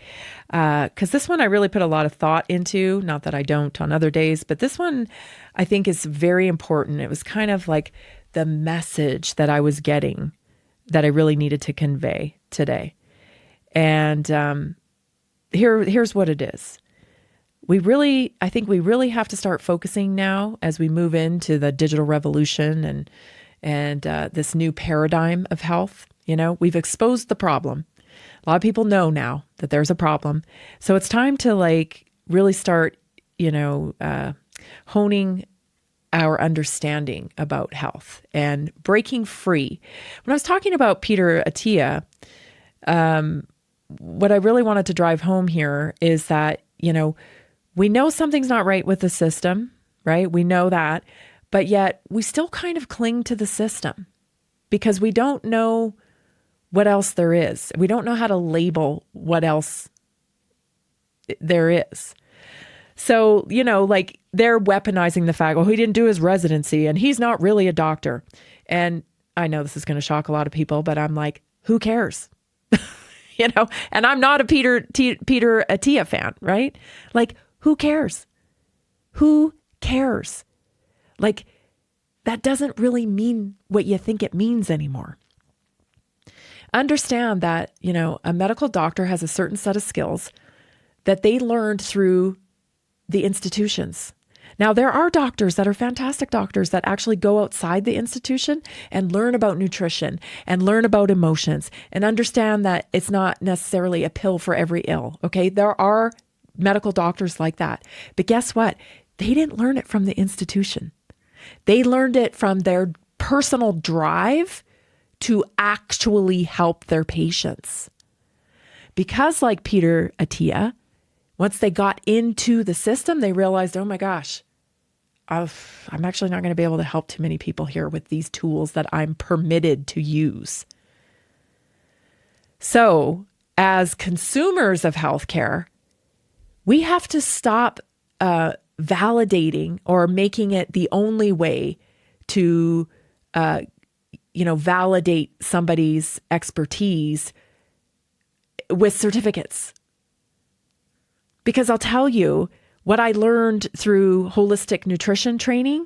[SPEAKER 3] Because this one I really put a lot of thought into, not that I don't on other days, but this one I think is very important. It was kind of like the message that I was getting that I really needed to convey today. And here's what it is. I think we really have to start focusing now as we move into the digital revolution and this new paradigm of health. You know, we've exposed the problem. A lot of people know now that there's a problem. So it's time to really start, honing our understanding about health and breaking free. When I was talking about Peter Attia, what I really wanted to drive home here is that, we know something's not right with the system, right? We know that, but yet we still kind of cling to the system because we don't know what else there is. We don't know how to label what else there is. So, they're weaponizing the fact, he didn't do his recidency and he's not really a doctor. And I know this is going to shock a lot of people, but I'm like, who cares? And I'm not a Peter Attia fan, right? Who cares? Who cares? That doesn't really mean what you think it means anymore. Understand that, a medical doctor has a certain set of skills that they learned through the institutions. Now, there are doctors that are fantastic doctors that actually go outside the institution and learn about nutrition and learn about emotions and understand that it's not necessarily a pill for every ill. Okay. There are medical doctors like that. But guess what? They didn't learn it from the institution. They learned it from their personal drive to actually help their patients. Because like Peter Attia, once they got into the system, they realized, oh my gosh, I'm actually not going to be able to help too many people here with these tools that I'm permitted to use. So as consumers of healthcare, we have to stop validating or making it the only way to, validate somebody's expertise with certificates. Because I'll tell you, what I learned through holistic nutrition training,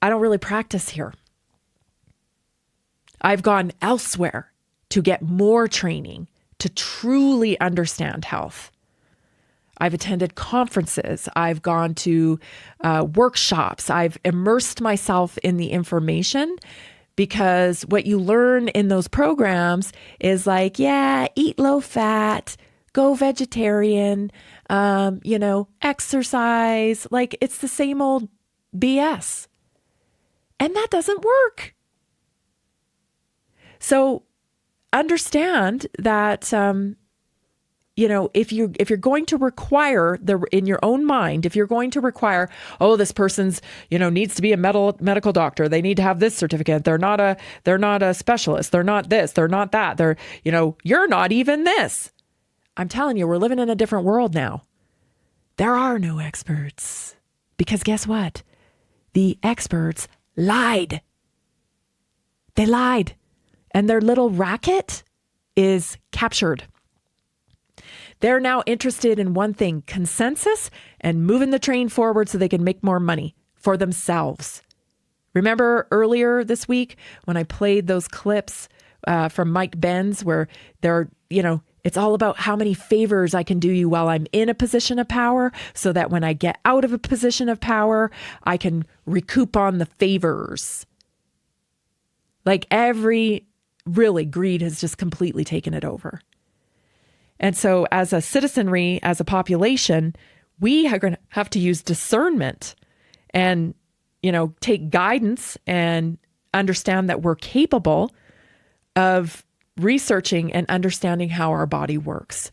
[SPEAKER 3] I don't really practice here. I've gone elsewhere to get more training to truly understand health. I've attended conferences. I've gone to workshops. I've immersed myself in the information because what you learn in those programs is eat low fat, go vegetarian, exercise. It's the same old BS. And that doesn't work. So understand that, if you're going to require in your own mind, if you're going to require, this person's, needs to be a medical doctor. They need to have this certificate. They're not a specialist. They're not this. They're not that. They're, you're not even this. I'm telling you, we're living in a different world now. There are no experts because guess what? The experts lied. They lied. And their little racket is captured. They're now interested in one thing, consensus and moving the train forward so they can make more money for themselves. Remember earlier this week when I played those clips from Mike Benz where they're, it's all about how many favors I can do you while I'm in a position of power so that when I get out of a position of power, I can recoup on the favors. Like really, greed has just completely taken it over. And so as a citizenry, as a population, we are going to have to use discernment and, take guidance and understand that we're capable of researching and understanding how our body works.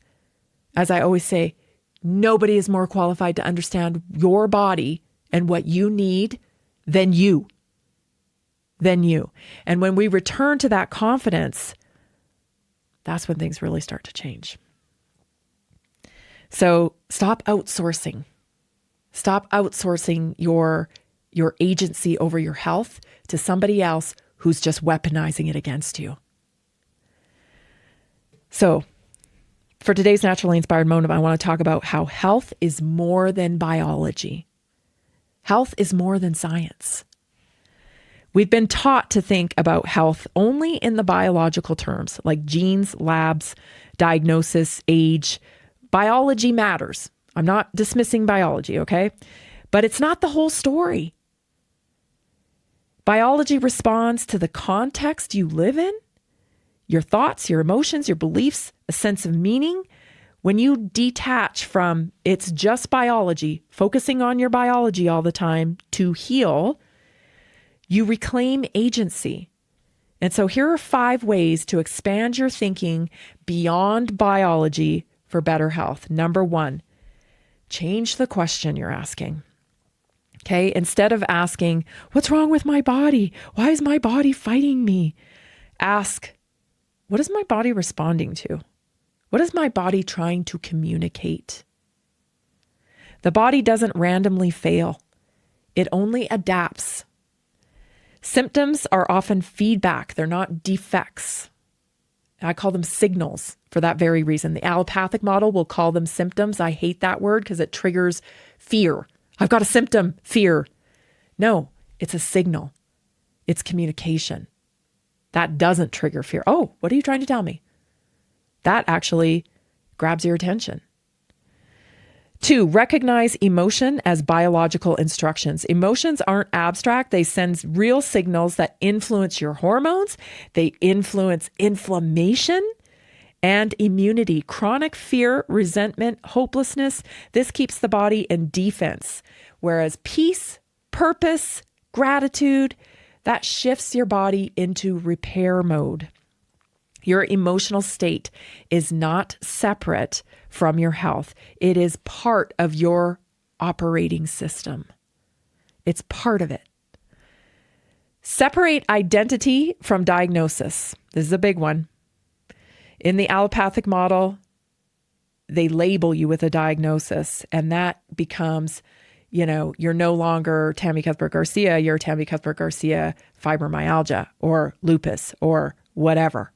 [SPEAKER 3] As I always say, nobody is more qualified to understand your body and what you need than you. And when we return to that confidence, that's when things really start to change. So stop outsourcing. Stop outsourcing your agency over your health to somebody else who's just weaponizing it against you. So for today's Naturally Inspired Moment, I want to talk about how health is more than biology. Health is more than science. We've been taught to think about health only in the biological terms, like genes, labs, diagnosis, age. Biology matters. I'm not dismissing biology, okay? But it's not the whole story. Biology responds to the context you live in, your thoughts, your emotions, your beliefs, a sense of meaning. When you detach from it's just biology, focusing on your biology all the time to heal, you reclaim agency. And so here are 5 ways to expand your thinking beyond biology for better health. Number 1, change the question you're asking. Okay, instead of asking, what's wrong with my body? Why is my body fighting me? Ask, what is my body responding to? What is my body trying to communicate? The body doesn't randomly fail. It only adapts. Symptoms are often feedback. They're not defects. I call them signals for that very reason. The allopathic model will call them symptoms. I hate that word because it triggers fear. I've got a symptom, fear. No, it's a signal. It's communication. That doesn't trigger fear. Oh, what are you trying to tell me? That actually grabs your attention. 2, recognize emotion as biological instructions. Emotions aren't abstract. They send real signals that influence your hormones. They influence inflammation and immunity. Chronic fear, resentment, hopelessness, this keeps the body in defense. Whereas peace, purpose, gratitude, that shifts your body into repair mode. Your emotional state is not separate from your health. It is part of your operating system. It's part of it. Separate identity from diagnosis. This is a big one. In the allopathic model, they label you with a diagnosis, and that becomes, you're no longer Tammy Cuthbert Garcia, you're Tammy Cuthbert Garcia fibromyalgia or lupus or whatever.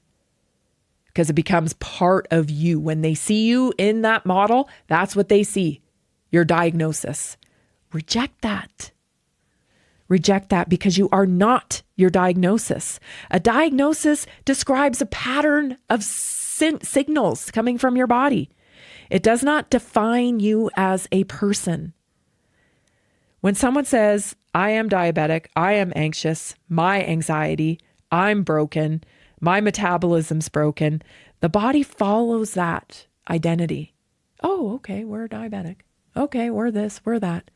[SPEAKER 3] Because it becomes part of you. When they see you in that model, that's what they see, your diagnosis. Reject that. Reject that because you are not your diagnosis. A diagnosis describes a pattern of signals coming from your body. It does not define you as a person. When someone says, I am diabetic, I am anxious, my anxiety, I'm broken, my metabolism's broken, the body follows that identity. Oh, okay, we're diabetic. Okay, we're this, we're that.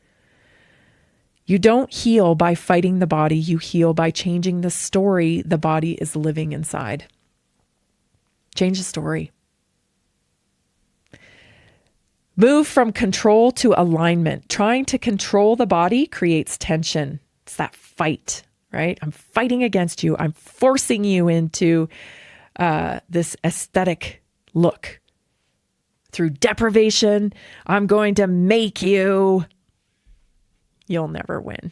[SPEAKER 3] You don't heal by fighting the body. You heal by changing the story the body is living inside. Change the story. Move from control to alignment. Trying to control the body creates tension. It's that fight, right? I'm fighting against you. I'm forcing you into this aesthetic look. Through deprivation, I'm going to make you. You'll never win.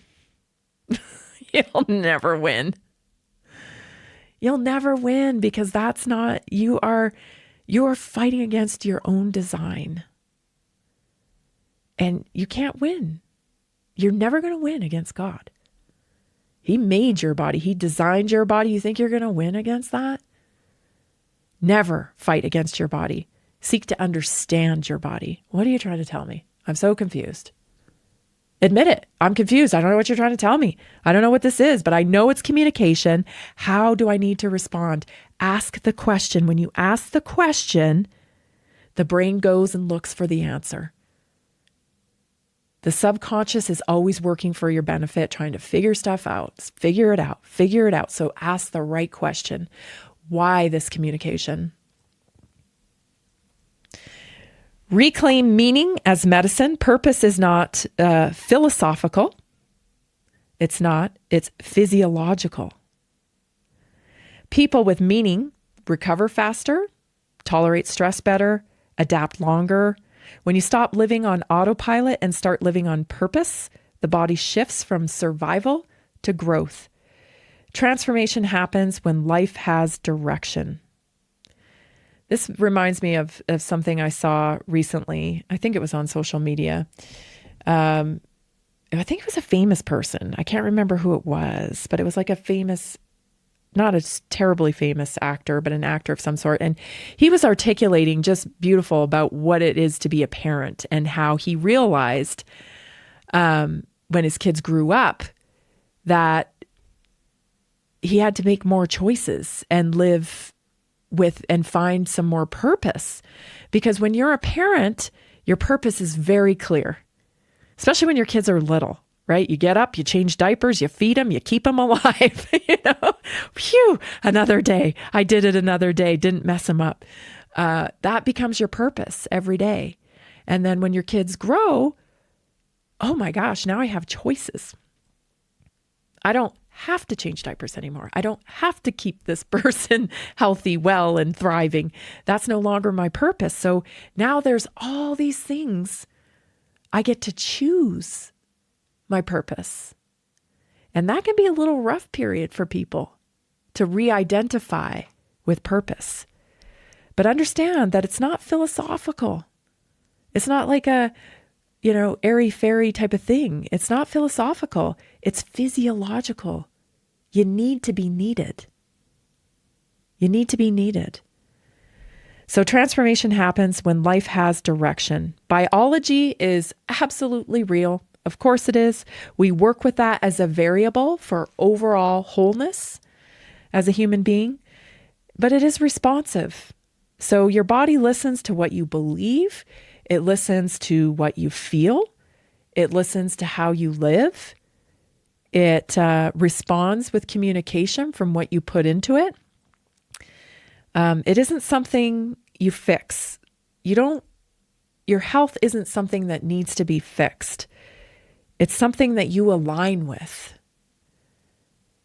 [SPEAKER 3] You'll never win. You'll never win because that's not, you are You are fighting against your own design. And you can't win. You're never going to win against God. He made your body. He designed your body. You think you're going to win against that? Never fight against your body. Seek to understand your body. What are you trying to tell me? I'm so confused. Admit it. I'm confused. I don't know what you're trying to tell me. I don't know what this is, but I know it's communication. How do I need to respond? Ask the question. When you ask the question, the brain goes and looks for the answer. The subconscious is always working for your benefit, trying to figure stuff out. Figure it out. Figure it out. So ask the right question. Why this communication? Reclaim meaning as medicine. Purpose is not philosophical. It's not. It's physiological. People with meaning recover faster, tolerate stress better, adapt longer. When you stop living on autopilot and start living on purpose, the body shifts from survival to growth. Transformation happens when life has direction. This reminds me of something I saw recently. I think it was on social media. I think it was a famous person. I can't remember who it was, but it was like a famous, not a terribly famous actor, but an actor of some sort. And he was articulating just beautiful about what it is to be a parent and how he realized when his kids grew up that he had to make more choices and live with and find some more purpose. Because when you're a parent, your purpose is very clear, especially when your kids are little, right? You get up, you change diapers, you feed them, you keep them alive, Phew, another day. I did it another day, didn't mess them up. That becomes your purpose every day. And then when your kids grow, oh my gosh, now I have choices. I don't have to change diapers anymore. I don't have to keep this person healthy, well, and thriving. That's no longer my purpose. So now there's all these things. I get to choose my purpose. And that can be a little rough period for people to re-identify with purpose. But understand that it's not philosophical. It's not like a airy-fairy type of thing. It's not philosophical. It's physiological. You need to be needed. You need to be needed. So transformation happens when life has direction. Biology is absolutely real. Of course it is. We work with that as a variable for overall wholeness as a human being, but it is responsive. So your body listens to what you believe. It listens to what you feel. It listens to how you live. It responds with communication from what you put into it. It isn't something you fix. Your health isn't something that needs to be fixed. It's something that you align with.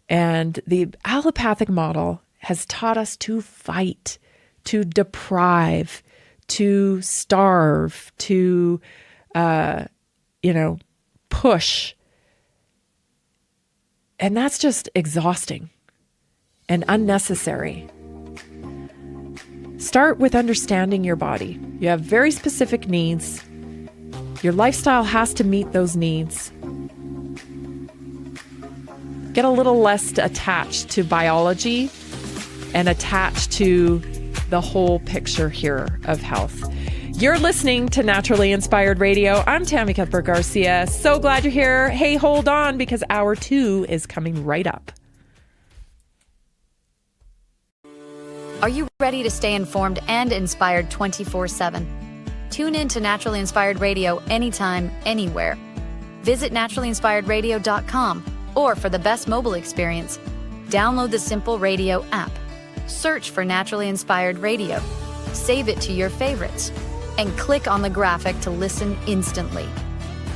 [SPEAKER 3] And the allopathic model has taught us to fight, to deprive, to starve, to, push. And that's just exhausting and unnecessary. Start with understanding your body. You have very specific needs. Your lifestyle has to meet those needs. Get a little less attached to biology and attached to the whole picture here of health. You're listening to Naturally Inspired Radio. I'm Tammy Cuthbert-Garcia. So glad you're here. Hey, hold on, because hour 2 is coming right up.
[SPEAKER 7] Are you ready to stay informed and inspired 24/7? Tune in to Naturally Inspired Radio anytime, anywhere. Visit naturallyinspiredradio.com, or for the best mobile experience, download the Simple Radio app. Search for Naturally Inspired Radio. Save it to your favorites, and click on the graphic to listen instantly.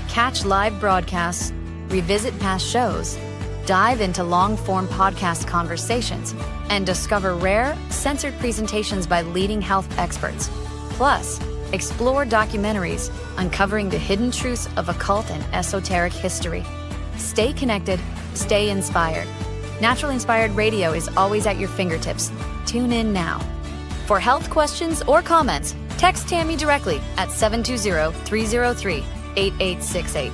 [SPEAKER 7] Catch live broadcasts, revisit past shows, dive into long-form podcast conversations, and discover rare, censored presentations by leading health experts. Plus, explore documentaries uncovering the hidden truths of occult and esoteric history. Stay connected, stay inspired. Naturally Inspired Radio is always at your fingertips. Tune in now. For health questions or comments, text Tammy directly at 720-303-8868.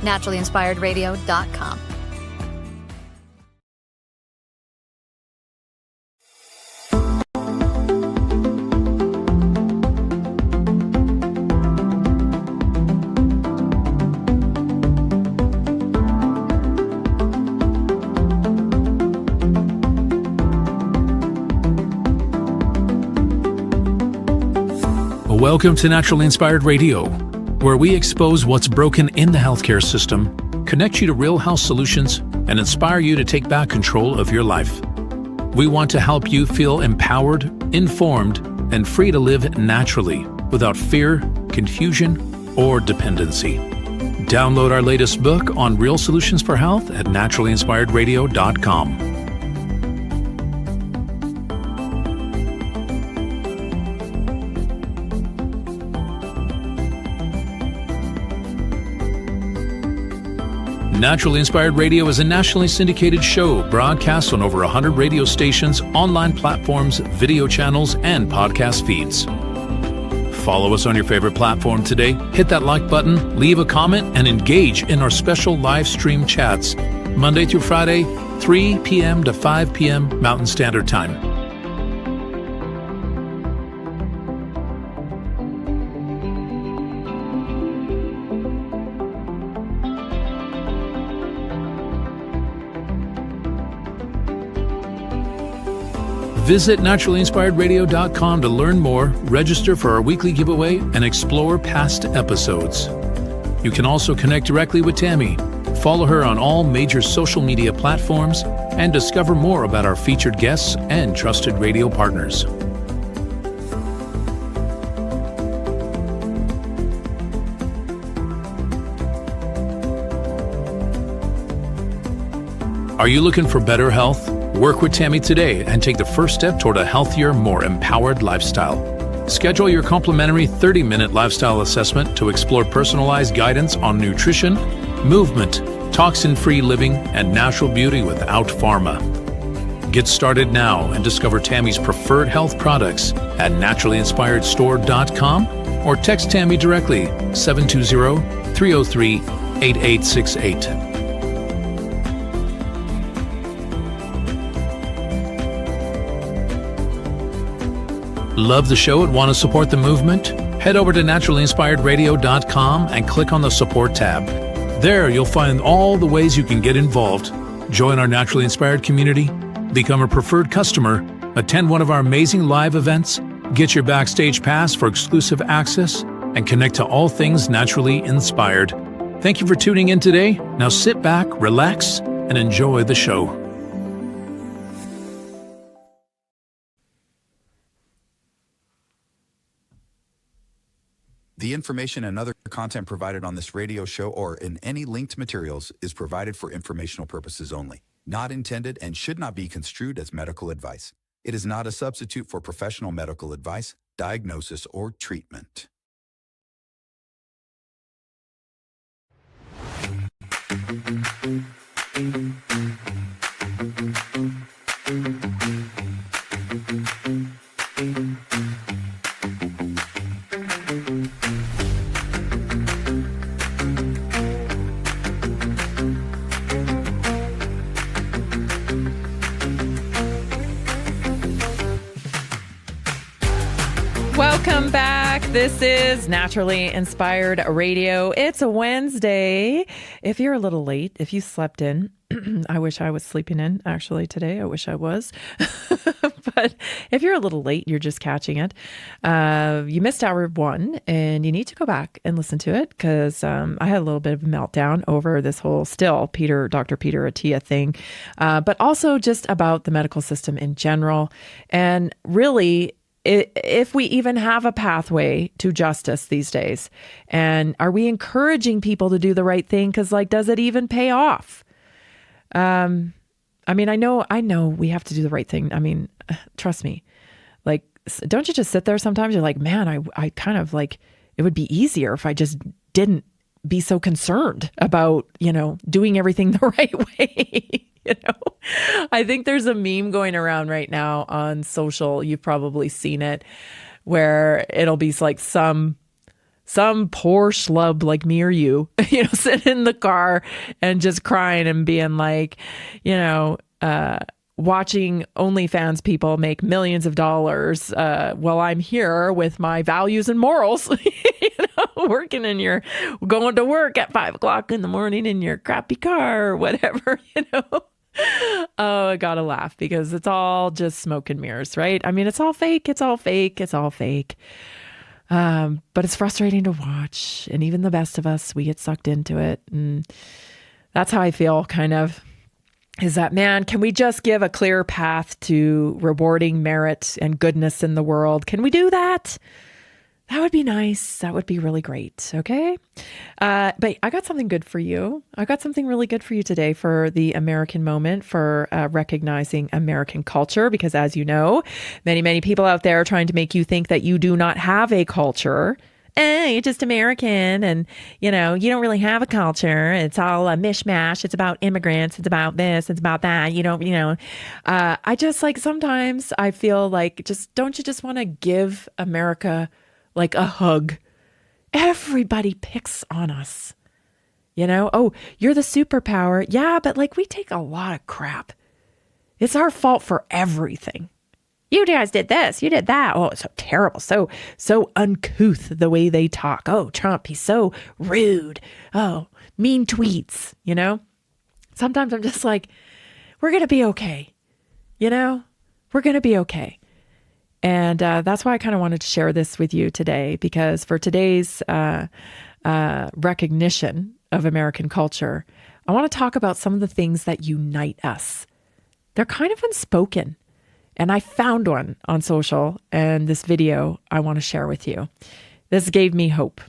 [SPEAKER 7] NaturallyInspiredRadio.com.
[SPEAKER 1] Welcome to Naturally Inspired Radio, where we expose what's broken in the healthcare system, connect you to real health solutions, and inspire you to take back control of your life. We want to help you feel empowered, informed, and free to live naturally without fear, confusion, or dependency. Download our latest book on real solutions for health at naturallyinspiredradio.com. Naturally Inspired Radio is a nationally syndicated show broadcast on over 100 radio stations, online platforms, video channels, and podcast feeds. Follow us on your favorite platform today, hit that like button, leave a comment, and engage in our special live stream chats, Monday through Friday, 3 p.m. to 5 p.m. Mountain Standard Time. Visit naturallyinspiredradio.com to learn more, register for our weekly giveaway, and explore past episodes. You can also connect directly with Tammy, follow her on all major social media platforms, and discover more about our featured guests and trusted radio partners. Are you looking for better health? Work with Tammy today and take the first step toward a healthier, more empowered lifestyle. Schedule your complimentary 30-minute lifestyle assessment to explore personalized guidance on nutrition, movement, toxin-free living, and natural beauty without pharma. Get started now and discover Tammy's preferred health products at naturallyinspiredstore.com or text Tammy directly 720-303-8868. Love the show and want to support the movement? Head over to naturallyinspiredradio.com and click on the support tab. There you'll find all the ways you can get involved. Join our Naturally Inspired community, become a preferred customer, attend one of our amazing live events, get your backstage pass for exclusive access, and connect to all things naturally inspired. Thank you for tuning in today. Now sit back, relax, and enjoy the show.
[SPEAKER 2] The information and other content provided on this radio show or in any linked materials is provided for informational purposes only, not intended and should not be construed as medical advice. It is not a substitute for professional medical advice, diagnosis, or treatment.
[SPEAKER 3] Welcome back. This is Naturally Inspired Radio. It's a Wednesday. If you're a little late, if you slept in, I wish I was sleeping in actually today. I wish I was. But if you're a little late, you're just catching it. You missed hour one and you need to go back and listen to it because I had a little bit of a meltdown over this whole Dr. Peter Attia thing, but also just about the medical system in general. And really, if we even have a pathway to justice these days, and are we encouraging people to do the right thing? Because does it even pay off? I mean, I know we have to do the right thing. I mean, trust me, don't you just sit there sometimes? You're like, man, I kind of it would be easier if I just didn't be so concerned about, doing everything the right way. I think there's a meme going around right now on social. You've probably seen it, where it'll be like some poor schlub like me or you, sitting in the car and just crying and being like, watching OnlyFans people make millions of dollars while I'm here with my values and morals, going to work at 5 o'clock in the morning in your crappy car or whatever, Oh, I gotta laugh because it's all just smoke and mirrors, right? I mean, it's all fake. It's all fake. It's all fake. But it's frustrating to watch. And even the best of us, we get sucked into it. And that's how I feel, kind of, is that, man, can we just give a clear path to rewarding merit and goodness in the world? Can we do that? That would be nice. That would be really great. Okay. But I got something good for you. I got something really good for you today for the American moment, for recognizing American culture, because as you know, many, many people out there are trying to make you think that you do not have a culture. You're just American and, you don't really have a culture. It's all a mishmash. It's about immigrants. It's about this. It's about that. I just sometimes I feel like don't you just want to give America like a hug? Everybody picks on us, Oh, you're the superpower. Yeah, but we take a lot of crap. It's our fault for everything. You guys did this, you did that. Oh, it's so terrible. So uncouth the way they talk. Oh, Trump, he's so rude. Oh, mean tweets, Sometimes I'm just like, we're going to be okay. We're going to be okay. And that's why I kind of wanted to share this with you today, because for today's recognition of American culture, I want to talk about some of the things that unite us. They're kind of unspoken. And I found one on social, and this video I want to share with you. This gave me hope.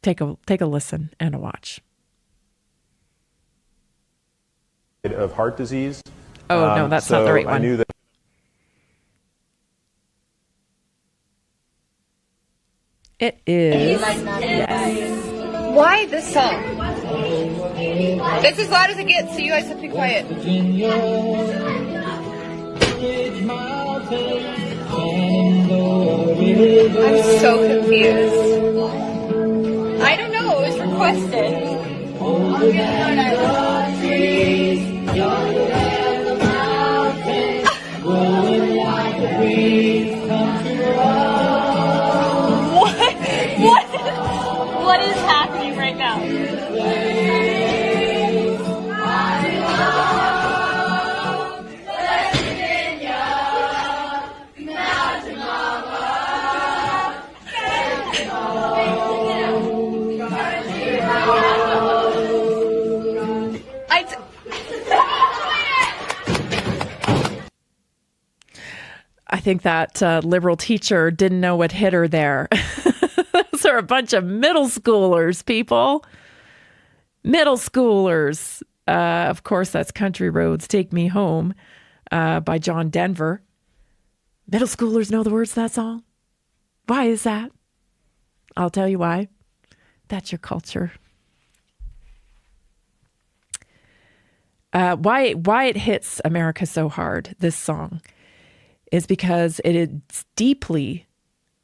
[SPEAKER 3] Take a listen and a watch.
[SPEAKER 13] Of heart disease.
[SPEAKER 3] Oh, no, that's not the right one.
[SPEAKER 13] I knew that.
[SPEAKER 3] It is. Yes.
[SPEAKER 14] Why this song? It's as loud as it gets, so you guys have to be quiet. I'm so confused. I don't know, it was requested.
[SPEAKER 15] What is happening right now?
[SPEAKER 3] I think that liberal teacher didn't know what hit her there. Those are a bunch of middle schoolers, people. Middle schoolers. Of course, that's Country Roads, Take Me Home by John Denver. Middle schoolers know the words to that song. Why is that? I'll tell you why. That's your culture. Why it hits America so hard, this song, is because it is deeply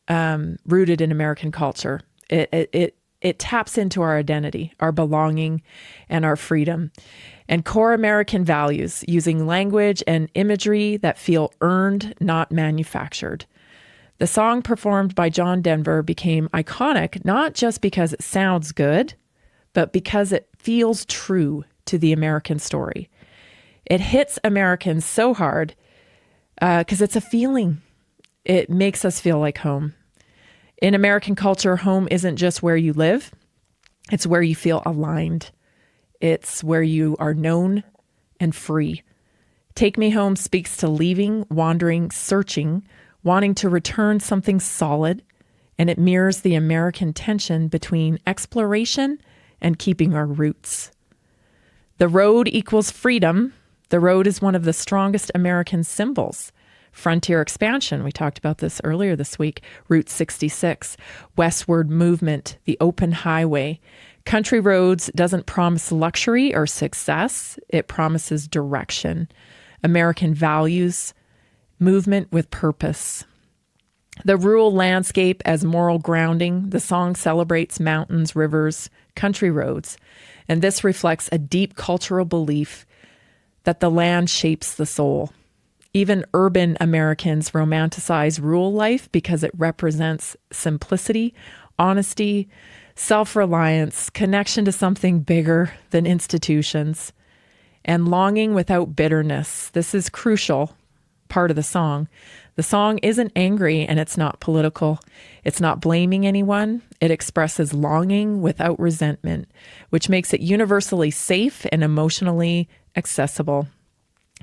[SPEAKER 3] rooted in American culture. It taps into our identity, our belonging, and our freedom, and core American values, using language and imagery that feel earned, not manufactured. The song, performed by John Denver, became iconic not just because it sounds good, but because it feels true to the American story. It hits Americans so hard because it's a feeling. It makes us feel like home. In American culture, home isn't just where you live. It's where you feel aligned. It's where you are known and free. Take Me Home speaks to leaving, wandering, searching, wanting to return something solid, and it mirrors the American tension between exploration and keeping our roots. The road equals freedom. The road is one of the strongest American symbols. Frontier expansion. We talked about this earlier this week. Route 66. Westward movement. The open highway. Country roads doesn't promise luxury or success. It promises direction. American values. Movement with purpose. The rural landscape as moral grounding. The song celebrates mountains, rivers, country roads. And this reflects a deep cultural belief that the land shapes the soul. Even urban Americans romanticize rural life because it represents simplicity, honesty, self-reliance, connection to something bigger than institutions, and longing without bitterness. This is crucial part of the song. The song isn't angry and it's not political. It's not blaming anyone. It expresses longing without resentment, which makes it universally safe and emotionally accessible.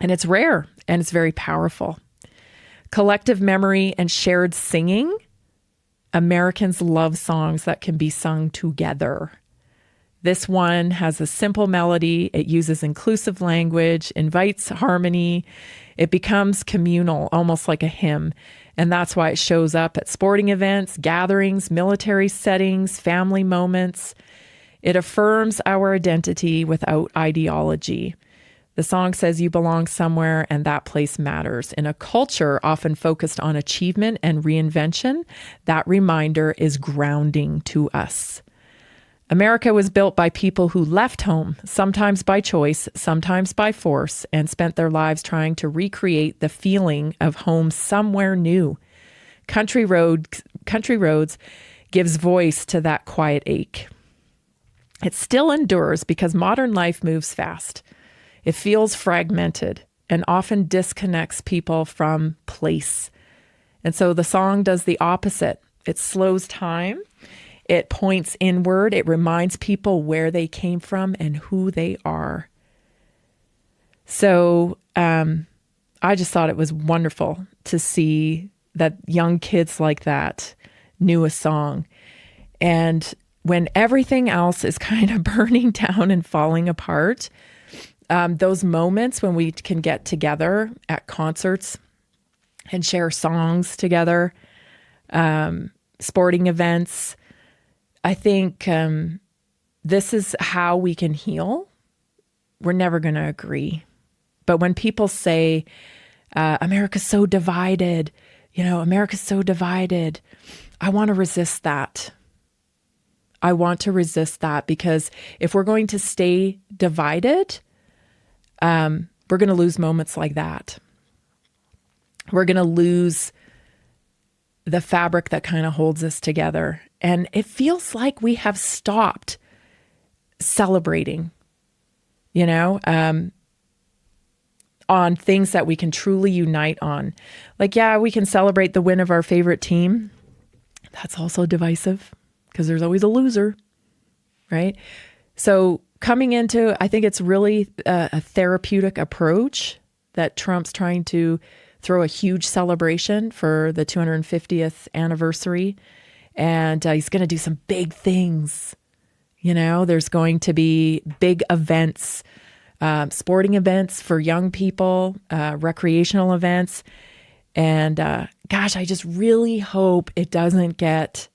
[SPEAKER 3] And it's rare and it's very powerful. Collective memory and shared singing. Americans love songs that can be sung together. This one has a simple melody. It uses inclusive language, invites harmony. It becomes communal, almost like a hymn. And that's why it shows up at sporting events, gatherings, military settings, family moments. It affirms our identity without ideology. The song says you belong somewhere and that place matters. In a culture often focused on achievement and reinvention, that reminder is grounding to us. America was built by people who left home, sometimes by choice, sometimes by force, and spent their lives trying to recreate the feeling of home somewhere new. Country Roads gives voice to that quiet ache. It still endures because modern life moves fast. It feels fragmented and often disconnects people from place. And so the song does the opposite. It slows time. It points inward. It reminds people where they came from and who they are. So I just thought it was wonderful to see that young kids like that knew a song. And when everything else is kind of burning down and falling apart, those moments when we can get together at concerts and share songs together, sporting events, I think this is how we can heal. We're never going to agree. But when people say, America's so divided, America's so divided, I want to resist that. I want to resist that because if we're going to stay divided, we're going to lose moments like that. We're going to lose the fabric that kind of holds us together. And it feels like we have stopped celebrating, on things that we can truly unite on. Like, yeah, we can celebrate the win of our favorite team. That's also divisive because there's always a loser, right? So coming into, I think it's really a therapeutic approach that Trump's trying to throw a huge celebration for the 250th anniversary. And he's going to do some big things. There's going to be big events, sporting events for young people, recreational events. And gosh, I just really hope it doesn't get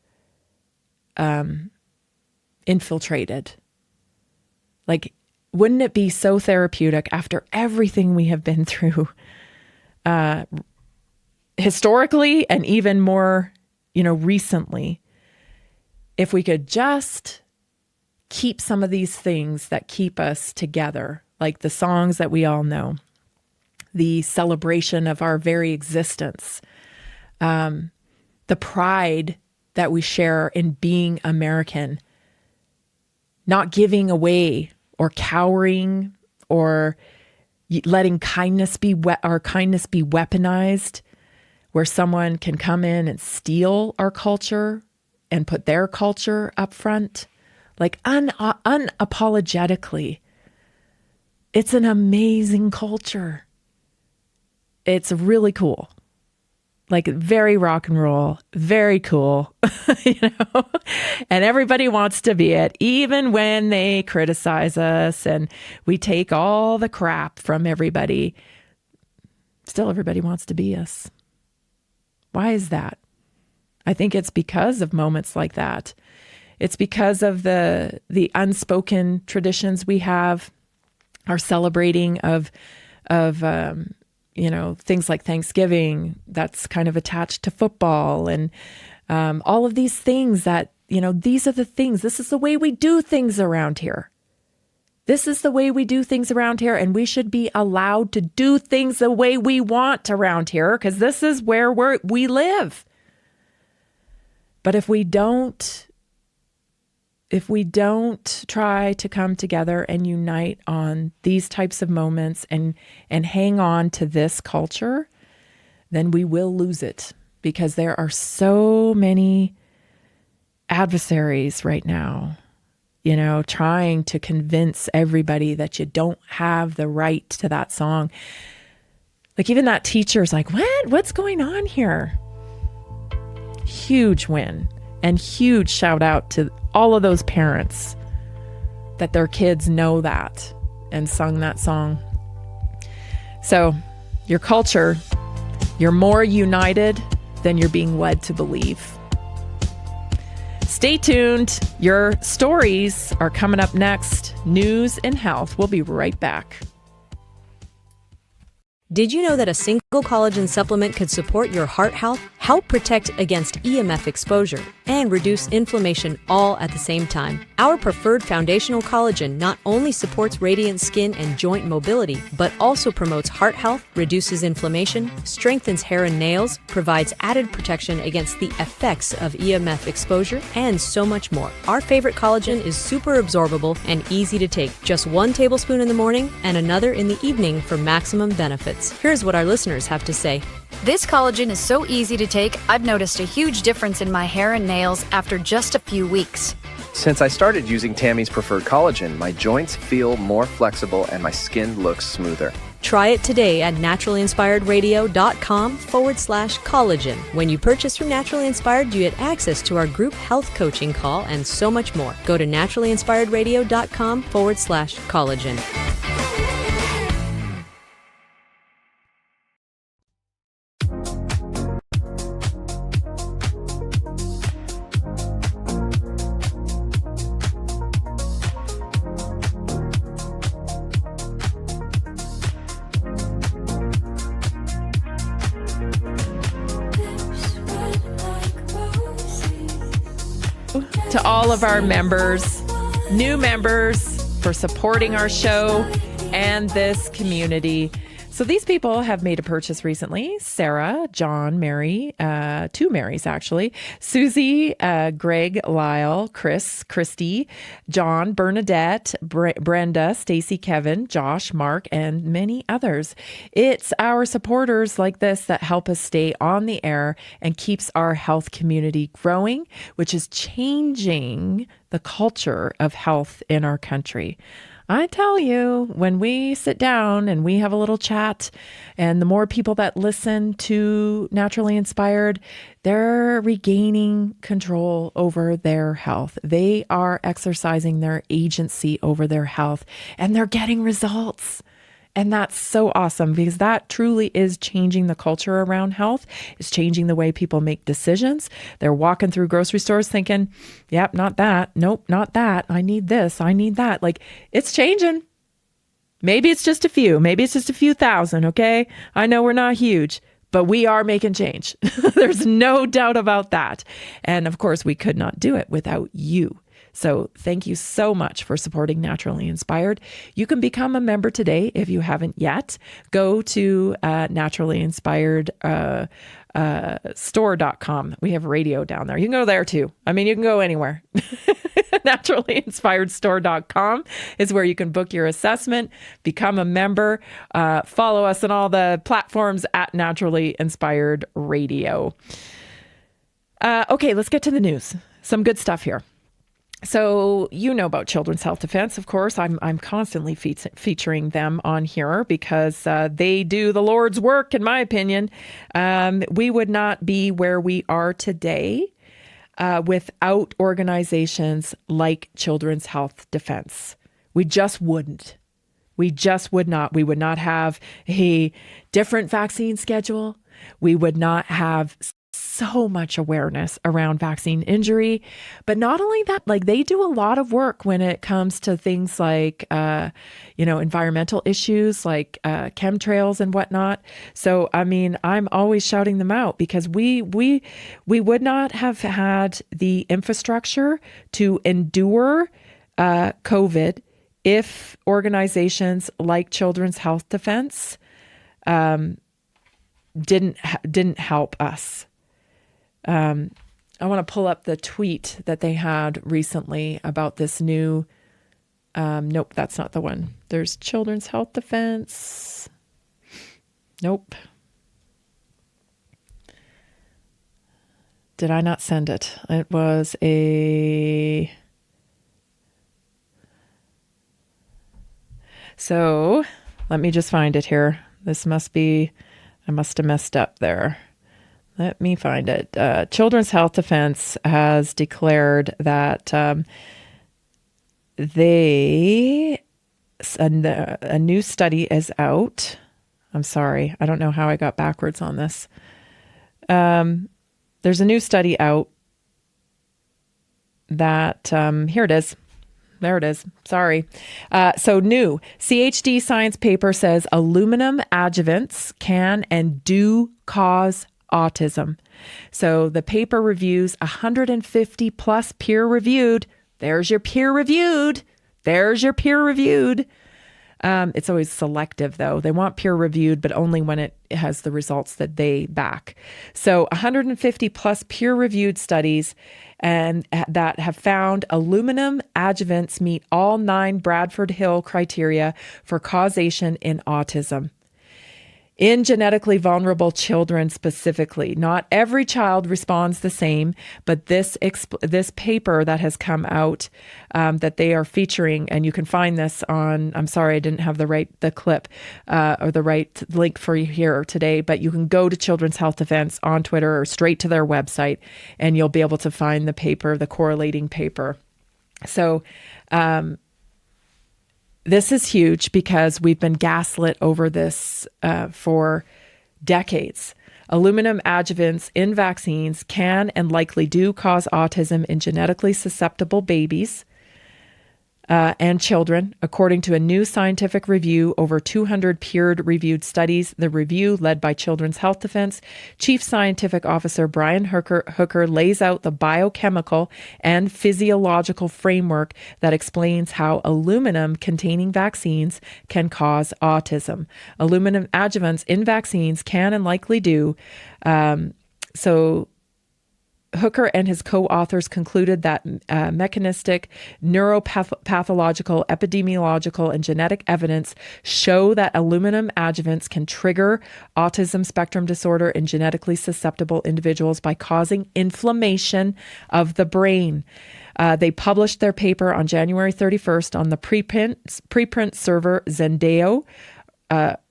[SPEAKER 3] infiltrated. Like, wouldn't it be so therapeutic after everything we have been through historically and even more, recently, if we could just keep some of these things that keep us together, like the songs that we all know, the celebration of our very existence, the pride that we share in being American, not giving away or cowering or letting kindness be weaponized, where someone can come in and steal our culture and put their culture up front, like unapologetically. It's an amazing culture. It's really cool. Like, very rock and roll, very cool, and everybody wants to be it, even when they criticize us and we take all the crap from everybody. Still, everybody wants to be us. Why is that? I think it's because of moments like that. It's because of the unspoken traditions we have, our celebrating of things like Thanksgiving that's kind of attached to football, and all of these things that, these are the things. This is the way we do things around here. This is the way we do things around here, and we should be allowed to do things the way we want around here, because this is where we live. But if we don't try to come together and unite on these types of moments and hang on to this culture, then we will lose it, because there are so many adversaries right now, trying to convince everybody that you don't have the right to that song. Like, even that teacher's like, what's going on here? Huge win, and huge shout out to all of those parents that their kids know that and sung that song. So your culture, you're more united than you're being led to believe. Stay tuned. Your stories are coming up next. News and health. We'll be right back.
[SPEAKER 6] Did you know that a single collagen supplement could support your heart health, help protect against EMF exposure, and reduce inflammation all at the same time? Our preferred foundational collagen not only supports radiant skin and joint mobility, but also promotes heart health, reduces inflammation, strengthens hair and nails, provides added protection against the effects of EMF exposure, and so much more. Our favorite collagen is super absorbable and easy to take. Just 1 tablespoon in the morning and another in the evening for maximum benefits. Here's what our listeners have to say.
[SPEAKER 7] This collagen is so easy to take, I've noticed a huge difference in my hair and nails after just a few weeks.
[SPEAKER 8] Since I started using Tammy's preferred collagen, my joints feel more flexible and my skin looks smoother.
[SPEAKER 6] Try it today at naturalinspiredradio.com/collagen. When you purchase from Naturally Inspired, you get access to our group health coaching call and so much more. Go to naturalinspiredradio.com/collagen.
[SPEAKER 3] To all of our members, new members, for supporting our show and this community. So these people have made a purchase recently. Sarah, John, Mary, 2 Marys actually, Susie, Greg, Lyle, Chris, Christy, John, Bernadette, Brenda, Stacy, Kevin, Josh, Mark, and many others. It's our supporters like this that help us stay on the air and keeps our health community growing, which is changing the culture of health in our country. I tell you, when we sit down and we have a little chat, and the more people that listen to Naturally Inspired, they're regaining control over their health. They are exercising their agency over their health, and they're getting results. And that's so awesome, because that truly is changing the culture around health. It's changing the way people make decisions. They're walking through grocery stores thinking, yep, not that. Nope, not that. I need this. I need that. Like, it's changing. Maybe it's just a few. Maybe it's just a few thousand, okay? I know we're not huge, but we are making change. There's no doubt about that. And of course, we could not do it without you. So thank you so much for supporting Naturally Inspired. You can become a member today if you haven't yet. Go to Naturally Inspired store.com. We have radio down there. You can go there too. I mean, you can go anywhere. Naturallyinspiredstore.com is where you can book your assessment, become a member, follow us on all the platforms at Naturally Inspired Radio. Okay, let's get to the news. Some good stuff here. So you know about Children's Health Defense, of course. I'm constantly featuring them on here because they do the Lord's work, in my opinion. We would not be where we are today without organizations like Children's Health Defense. We just wouldn't. We just would not. We would not have a different vaccine schedule. We would not have so much awareness around vaccine injury. But not only that, like they do a lot of work when it comes to things like, environmental issues like chemtrails and whatnot. So, I mean, I'm always shouting them out because we would not have had the infrastructure to endure COVID if organizations like Children's Health Defense didn't help us. I want to pull up the tweet that they had recently about this new. Nope, that's not the one. There's Children's Health Defense. Nope. Did I not send it? It was a. So let me just find it here. This must be, I must have messed up there. Let me find it. Children's Health Defense has declared that a new study is out. I'm sorry. I don't know how I got backwards on this. There's a new study out that, here it is. There it is. Sorry. So new CHD science paper says aluminum adjuvants can and do cause autism. So the paper reviews 150 plus peer-reviewed. There's your peer-reviewed. It's always selective, though. They want peer-reviewed, but only when it has the results that they back. So 150 plus peer-reviewed studies and that have found aluminum adjuvants meet all 9 Bradford Hill criteria for causation in autism. In genetically vulnerable children specifically, not every child responds the same, but this paper that has come out that they are featuring, and you can find this on, I'm sorry, I didn't have the clip or the right link for you here today, but you can go to Children's Health Defense on Twitter or straight to their website, and you'll be able to find the paper, the correlating paper. So, this is huge because we've been gaslit over this for decades. Aluminum adjuvants in vaccines can and likely do cause autism in genetically susceptible babies and children, according to a new scientific review over 200 peer-reviewed studies. The review, led by Children's Health Defense Chief Scientific Officer Brian Hooker, lays out the biochemical and physiological framework that explains how aluminum-containing vaccines can cause autism. Aluminum adjuvants in vaccines can and likely do. So Hooker and his co-authors concluded that mechanistic, neuropathological, epidemiological, and genetic evidence show that aluminum adjuvants can trigger autism spectrum disorder in genetically susceptible individuals by causing inflammation of the brain. They published their paper on January 31st on the preprint server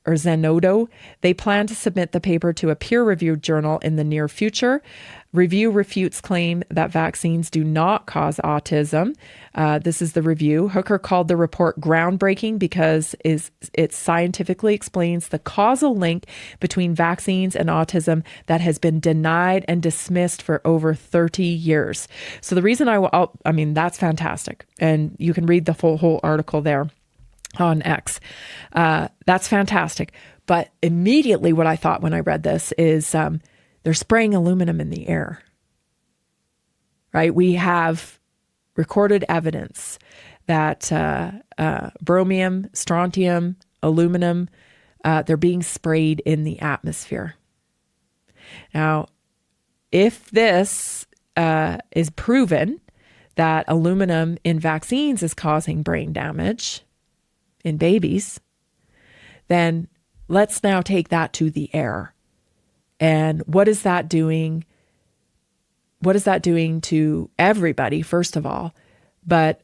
[SPEAKER 3] Zenodo. They plan to submit the paper to a peer-reviewed journal in the near future. Review refutes claim that vaccines do not cause autism. This is the review. Hooker called the report groundbreaking because it scientifically explains the causal link between vaccines and autism that has been denied and dismissed for over 30 years. So the reason that's fantastic. And you can read the whole article there on X. That's fantastic. But immediately what I thought when I read this is they're spraying aluminum in the air, right? We have recorded evidence that bromium, strontium, aluminum, they're being sprayed in the atmosphere. Now, if this is proven that aluminum in vaccines is causing brain damage in babies, then let's now take that to the air. And what is that doing? What is that doing to everybody, first of all? But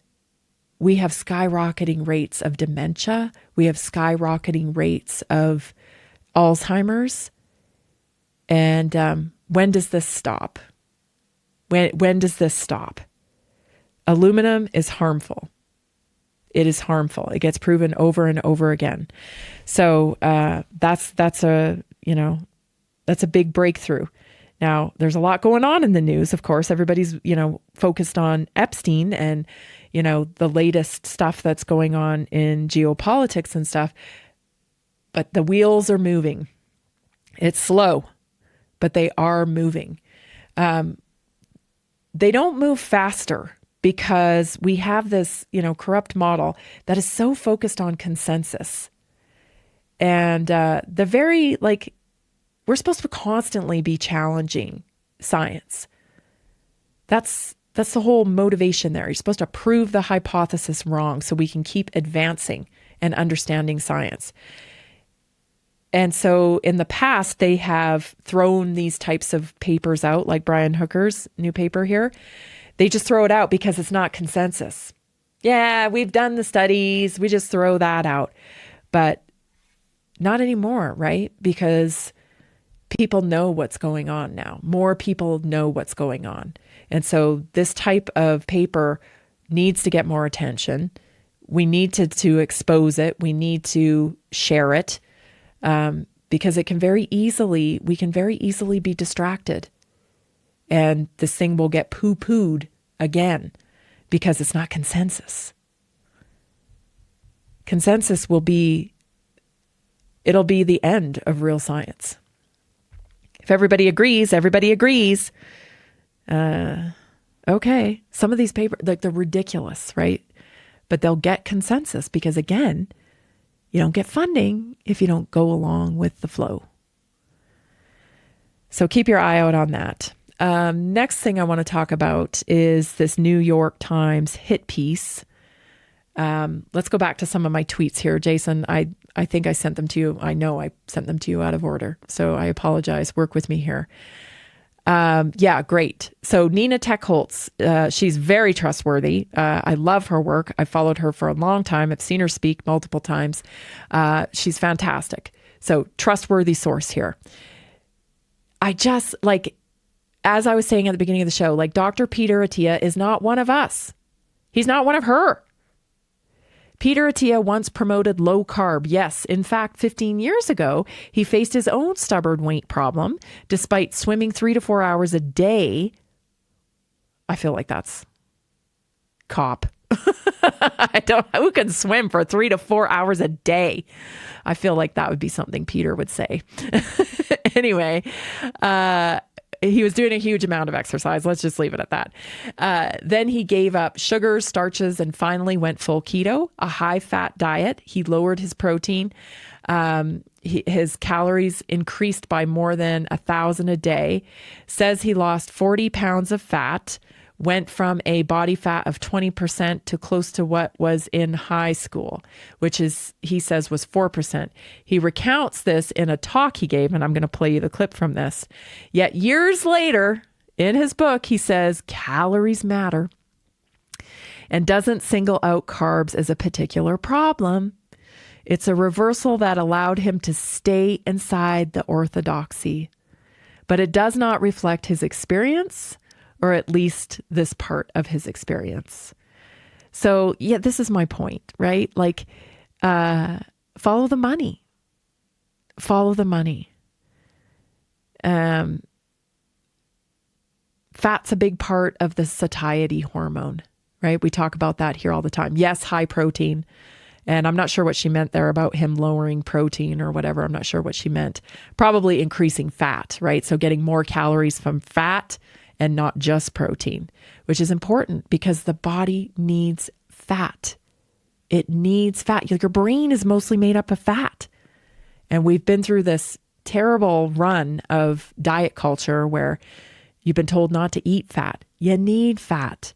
[SPEAKER 3] we have skyrocketing rates of dementia. We have skyrocketing rates of Alzheimer's. And when does this stop? When does this stop? Aluminum is harmful. It is harmful. It gets proven over and over again. So that's a big breakthrough. Now, there's a lot going on in the news, of course. Everybody's, focused on Epstein and, the latest stuff that's going on in geopolitics and stuff. But the wheels are moving. It's slow, but they are moving. They don't move faster because we have this, corrupt model that is so focused on consensus. And we're supposed to constantly be challenging science. That's the whole motivation there. You're supposed to prove the hypothesis wrong so we can keep advancing and understanding science. And so in the past, they have thrown these types of papers out, like Brian Hooker's new paper here. They just throw it out because it's not consensus. Yeah, we've done the studies. We just throw that out. But not anymore, right? Because people know what's going on now. More people know what's going on. And so this type of paper needs to get more attention. We need to expose it. We need to share it. Because we can very easily be distracted, and this thing will get poo-pooed again because it's not consensus. Consensus it'll be the end of real science. If everybody agrees, everybody agrees. Okay. Some of these papers, they're ridiculous, right? But they'll get consensus because, again, you don't get funding if you don't go along with the flow. So keep your eye out on that. Next thing I want to talk about is this New York Times hit piece. Let's go back to some of my tweets here. Jason, I think I sent them to you. I know I sent them to you out of order. So I apologize. Work with me here. Yeah, great. So Nina Techholz, she's very trustworthy. I love her work. I followed her for a long time. I've seen her speak multiple times. She's fantastic. So trustworthy source here. I just as I was saying at the beginning of the show, Dr. Peter Attia is not one of us. He's not one of her. Peter Attia once promoted low carb. Yes, in fact, 15 years ago, he faced his own stubborn weight problem despite swimming 3 to 4 hours a day. I feel like that's cop. Who can swim for 3 to 4 hours a day? I feel like that would be something Peter would say. Anyway, he was doing a huge amount of exercise. Let's just leave it at that. Then he gave up sugars, starches, and finally went full keto, a high-fat diet. He lowered his protein. His calories increased by more than 1,000 a day. Says he lost 40 pounds of fat, went from a body fat of 20% to close to what was in high school, which is, he says, was 4%. He recounts this in a talk he gave, and I'm going to play you the clip from this. Yet years later, in his book, he says calories matter and doesn't single out carbs as a particular problem. It's a reversal that allowed him to stay inside the orthodoxy, but it does not reflect his experience, or at least this part of his experience. So yeah, this is my point, right? Follow the money. Follow the money. Fat's a big part of the satiety hormone, right? We talk about that here all the time. Yes, high protein. And I'm not sure what she meant there about him lowering protein or whatever. I'm not sure what she meant. Probably increasing fat, right? So getting more calories from fat and not just protein, which is important because the body needs fat. It needs fat. Your brain is mostly made up of fat. And we've been through this terrible run of diet culture where you've been told not to eat fat. You need fat.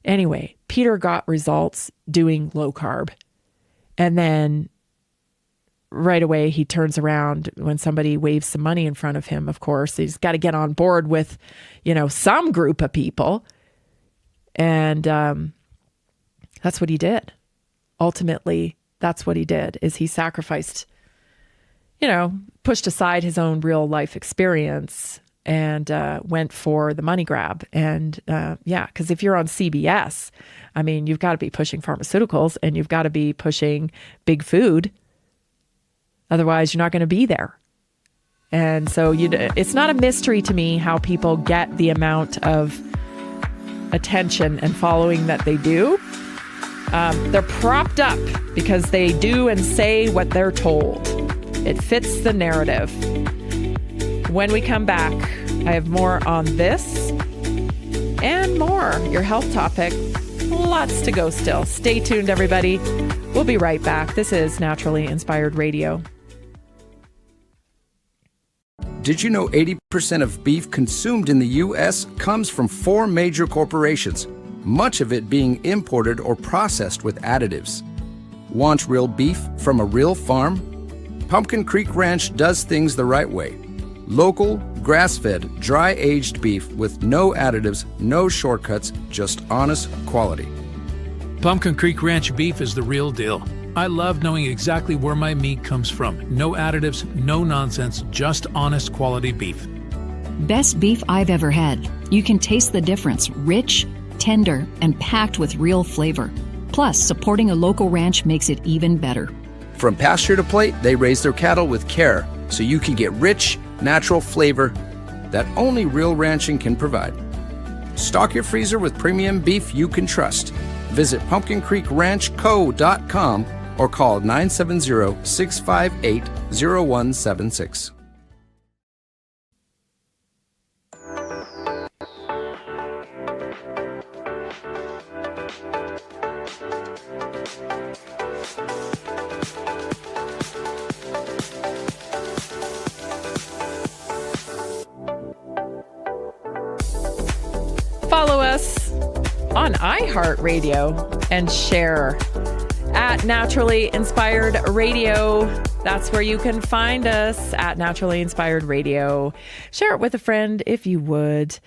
[SPEAKER 3] Anyway, Peter got results doing low carb. And then right away, he turns around when somebody waves some money in front of him. Of course, he's got to get on board with, some group of people. And that's what he did. Ultimately, that's what he did, is he sacrificed, pushed aside his own real life experience and went for the money grab. And because if you're on CBS, I mean, you've got to be pushing pharmaceuticals and you've got to be pushing big food. Otherwise, you're not going to be there. And so it's not a mystery to me how people get the amount of attention and following that they do. They're propped up because they do and say what they're told. It fits the narrative. When we come back, I have more on this and more. Your health topic. Lots to go still. Stay tuned, everybody. We'll be right back. This is Naturally Inspired Radio.
[SPEAKER 11] Did you know 80% of beef consumed in the U.S. comes from 4 major corporations, much of it being imported or processed with additives? Want real beef from a real farm? Pumpkin Creek Ranch does things the right way. Local, grass-fed, dry-aged beef with no additives, no shortcuts, just honest quality.
[SPEAKER 1] Pumpkin Creek Ranch beef is the real deal. I love knowing exactly where my meat comes from. No additives, no nonsense, just honest quality beef.
[SPEAKER 10] Best beef I've ever had. You can taste the difference. Rich, tender, and packed with real flavor. Plus, supporting a local ranch makes it even better.
[SPEAKER 11] From pasture to plate, they raise their cattle with care, so you can get rich, natural flavor that only real ranching can provide. Stock your freezer with premium beef you can trust. Visit pumpkincreekranchco.com or call 970-658-0176.
[SPEAKER 3] Follow us on iHeartRadio and share at Naturally Inspired Radio. That's where you can find us, at Naturally Inspired Radio. Share it with a friend if you would.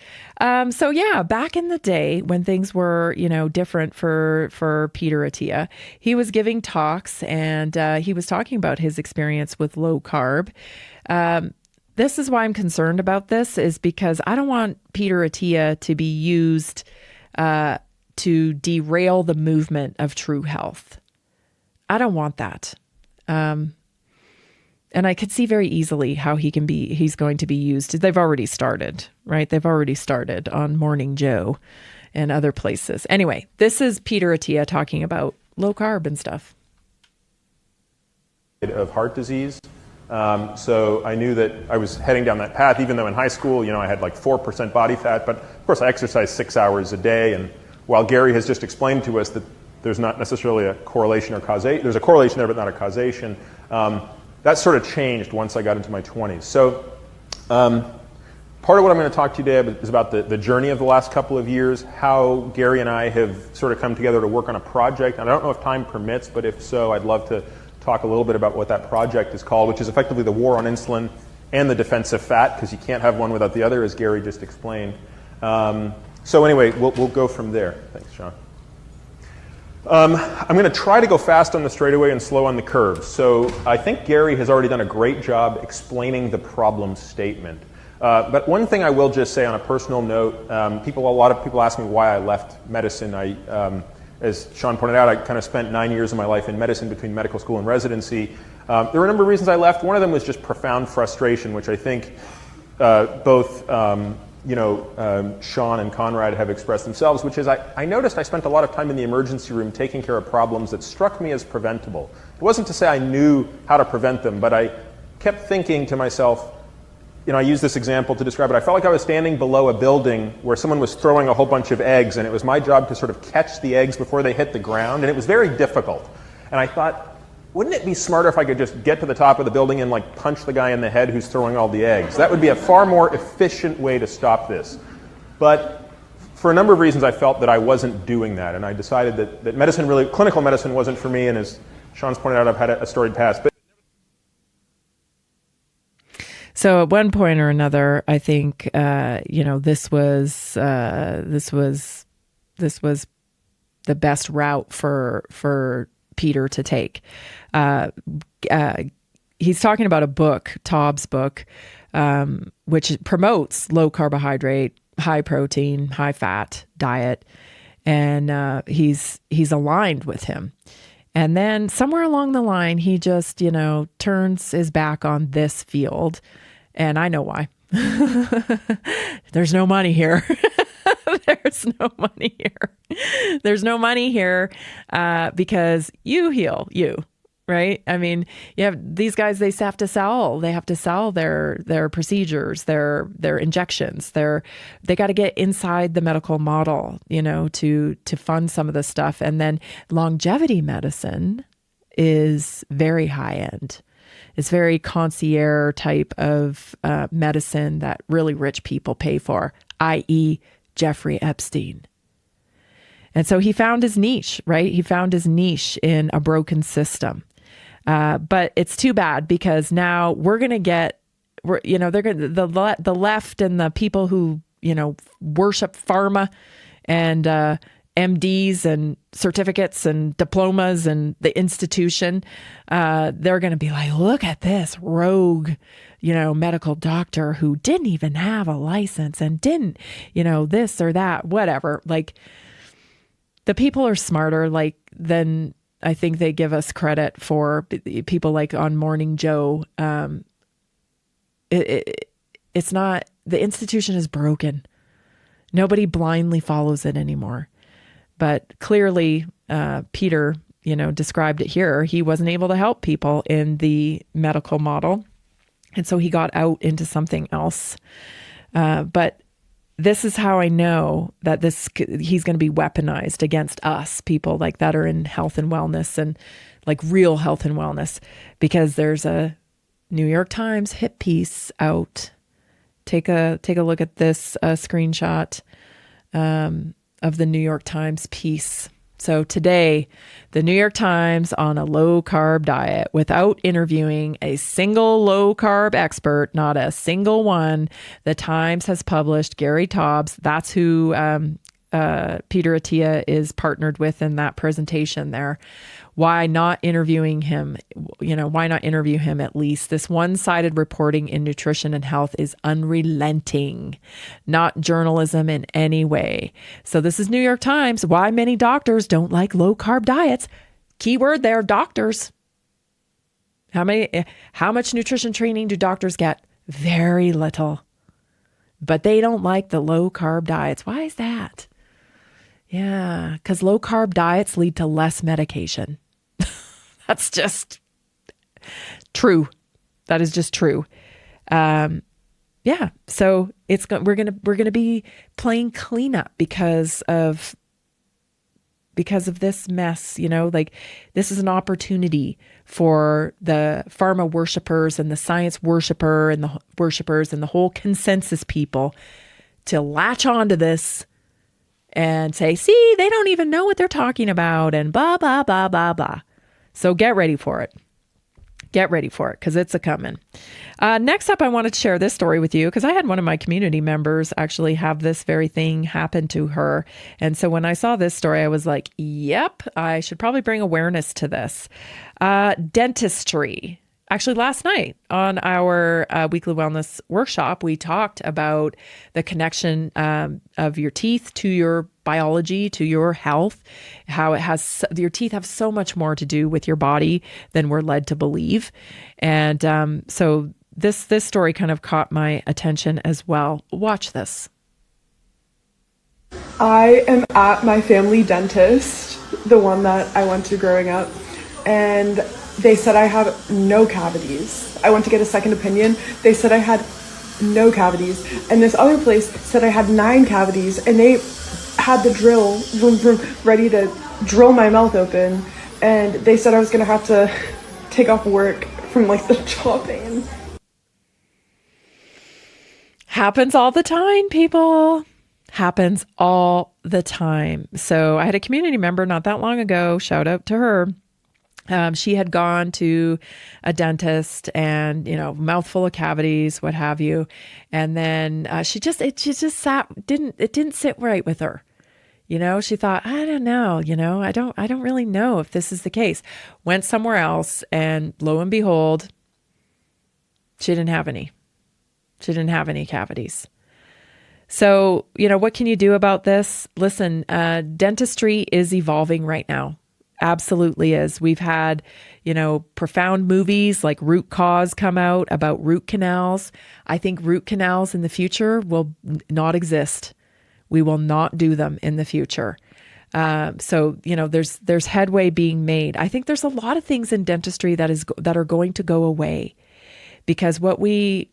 [SPEAKER 3] So yeah, back in the day when things were, different for Peter Attia, he was giving talks and he was talking about his experience with low carb. This is why I'm concerned about this, is because I don't want Peter Attia to be used to derail the movement of true health. I don't want that. And I could see very easily how he's going to be used. They've already started, right? They've already started on Morning Joe and other places. Anyway, this is Peter Attia talking about low carb and stuff.
[SPEAKER 13] Of heart disease. So I knew that I was heading down that path, even though in high school, I had like 4% body fat, but of course I exercised 6 hours a day. And while Gary has just explained to us that there's not necessarily a correlation or causation, there's a correlation there, but not a causation, that sort of changed once I got into my 20s. So part of what I'm going to talk to you today is about the journey of the last couple of years, how Gary and I have sort of come together to work on a project. And I don't know if time permits, but if so, I'd love to talk a little bit about what that project is called, which is effectively the war on insulin and the defense of fat, because you can't have one without the other, as Gary just explained. So anyway, we'll go from there. Thanks, Sean. I'm going to try to go fast on the straightaway and slow on the curves. So I think Gary has already done a great job explaining the problem statement. But one thing I will just say on a personal note, a lot of people ask me why I left medicine. As Sean pointed out, I kind of spent 9 years of my life in medicine between medical school and residency. There were a number of reasons I left. One of them was just profound frustration, which I think both Sean and Conrad have expressed themselves, which is I noticed I spent a lot of time in the emergency room taking care of problems that struck me as preventable. It wasn't to say I knew how to prevent them, but I kept thinking to myself, I use this example to describe it. I felt like I was standing below a building where someone was throwing a whole bunch of eggs, and it was my job to sort of catch the eggs before they hit the ground, and it was very difficult. And I thought, wouldn't it be smarter if I could just get to the top of the building and punch the guy in the head who's throwing all the eggs? That would be a far more efficient way to stop this. But for a number of reasons, I felt that I wasn't doing that, and I decided that clinical medicine wasn't for me, and as Sean's pointed out, I've had a storied past.
[SPEAKER 3] So at one point or another, I think this was the best route for Peter to take. he's talking about a book, Taub's book, which promotes low carbohydrate, high protein, high fat diet. And he's aligned with him. And then somewhere along the line, he just, turns his back on this field. And I know why. There's no money here. There's no money here. There's no money here because you heal you. Right. I mean, you have these guys, they have to sell their procedures, their injections, they got to get inside the medical model, to fund some of this stuff. And then longevity medicine is very high end. It's very concierge type of medicine that really rich people pay for, i.e. Jeffrey Epstein. And so he found his niche, right? He found his niche in a broken system. But it's too bad because now we're going to get, they're going the left and the people who, worship pharma and MDs and certificates and diplomas and the institution. They're going to be like, look at this rogue, medical doctor who didn't even have a license and didn't, this or that, whatever. Like the people are smarter, than I think they give us credit for. People like on Morning Joe. It's not, the institution is broken. Nobody blindly follows it anymore. But clearly, Peter, described it here. He wasn't able to help people in the medical model. And so he got out into something else. But this is how I know that he's going to be weaponized against us, people like that are in health and wellness and like real health and wellness, because there's a New York Times hit piece out. Take a look at this screenshot of the New York Times piece. So today, the New York Times on a low carb diet without interviewing a single low carb expert, not a single one. The Times has published Gary Taubes. That's who Peter Attia is partnered with in that presentation there. Why not interviewing him? Why not interview him at least? This one-sided reporting in nutrition and health is unrelenting, not journalism in any way. So this is New York Times. Why many doctors don't like low-carb diets. Keyword there, doctors. How much nutrition training do doctors get? Very little. But they don't like the low-carb diets. Why is that? Yeah, because low-carb diets lead to less medication. That's just true. That is just true. So we're gonna be playing cleanup because of this mess. This is an opportunity for the pharma worshipers and the science worshiper and the worshipers and the whole consensus people to latch onto this and say, see, they don't even know what they're talking about and blah, blah, blah, blah, blah. So get ready for it. Get ready for it because it's a coming. Next up, I wanted to share this story with you because I had one of my community members actually have this very thing happen to her. And so when I saw this story, I was like, yep, I should probably bring awareness to this. Dentistry. Actually, last night on our weekly wellness workshop, we talked about the connection of your teeth to your biology, to your health, how your teeth have so much more to do with your body than we're led to believe. And so this story kind of caught my attention as well. Watch this.
[SPEAKER 16] I am at my family dentist, the one that I went to growing up, and they said I have no cavities. I went to get a second opinion. They said I had no cavities. And this other place said I had 9 cavities, and they had the drill ready to drill my mouth open. And they said I was gonna have to take off work from the jaw pain.
[SPEAKER 3] Happens all the time, people. Happens all the time. So I had a community member not that long ago, shout out to her. She had gone to a dentist and, mouthful of cavities, what have you. And then it didn't sit right with her. She thought, I don't know, I don't really know if this is the case. Went somewhere else and lo and behold, She didn't have any. She didn't have any cavities. So, what can you do about this? Listen, dentistry is evolving right now. Absolutely is. We've had, profound movies like Root Cause come out about root canals. I think root canals in the future will not exist. We will not do them in the future. So, there's headway being made. I think there's a lot of things in dentistry that are going to go away, because what we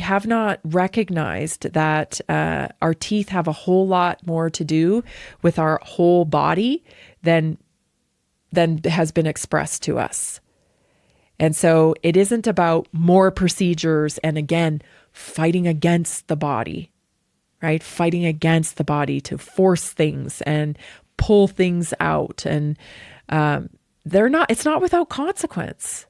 [SPEAKER 3] have not recognized that our teeth have a whole lot more to do with our whole body than has been expressed to us. And so it isn't about more procedures and, again, fighting against the body, right? Fighting against the body to force things and pull things out. And it's not without consequence.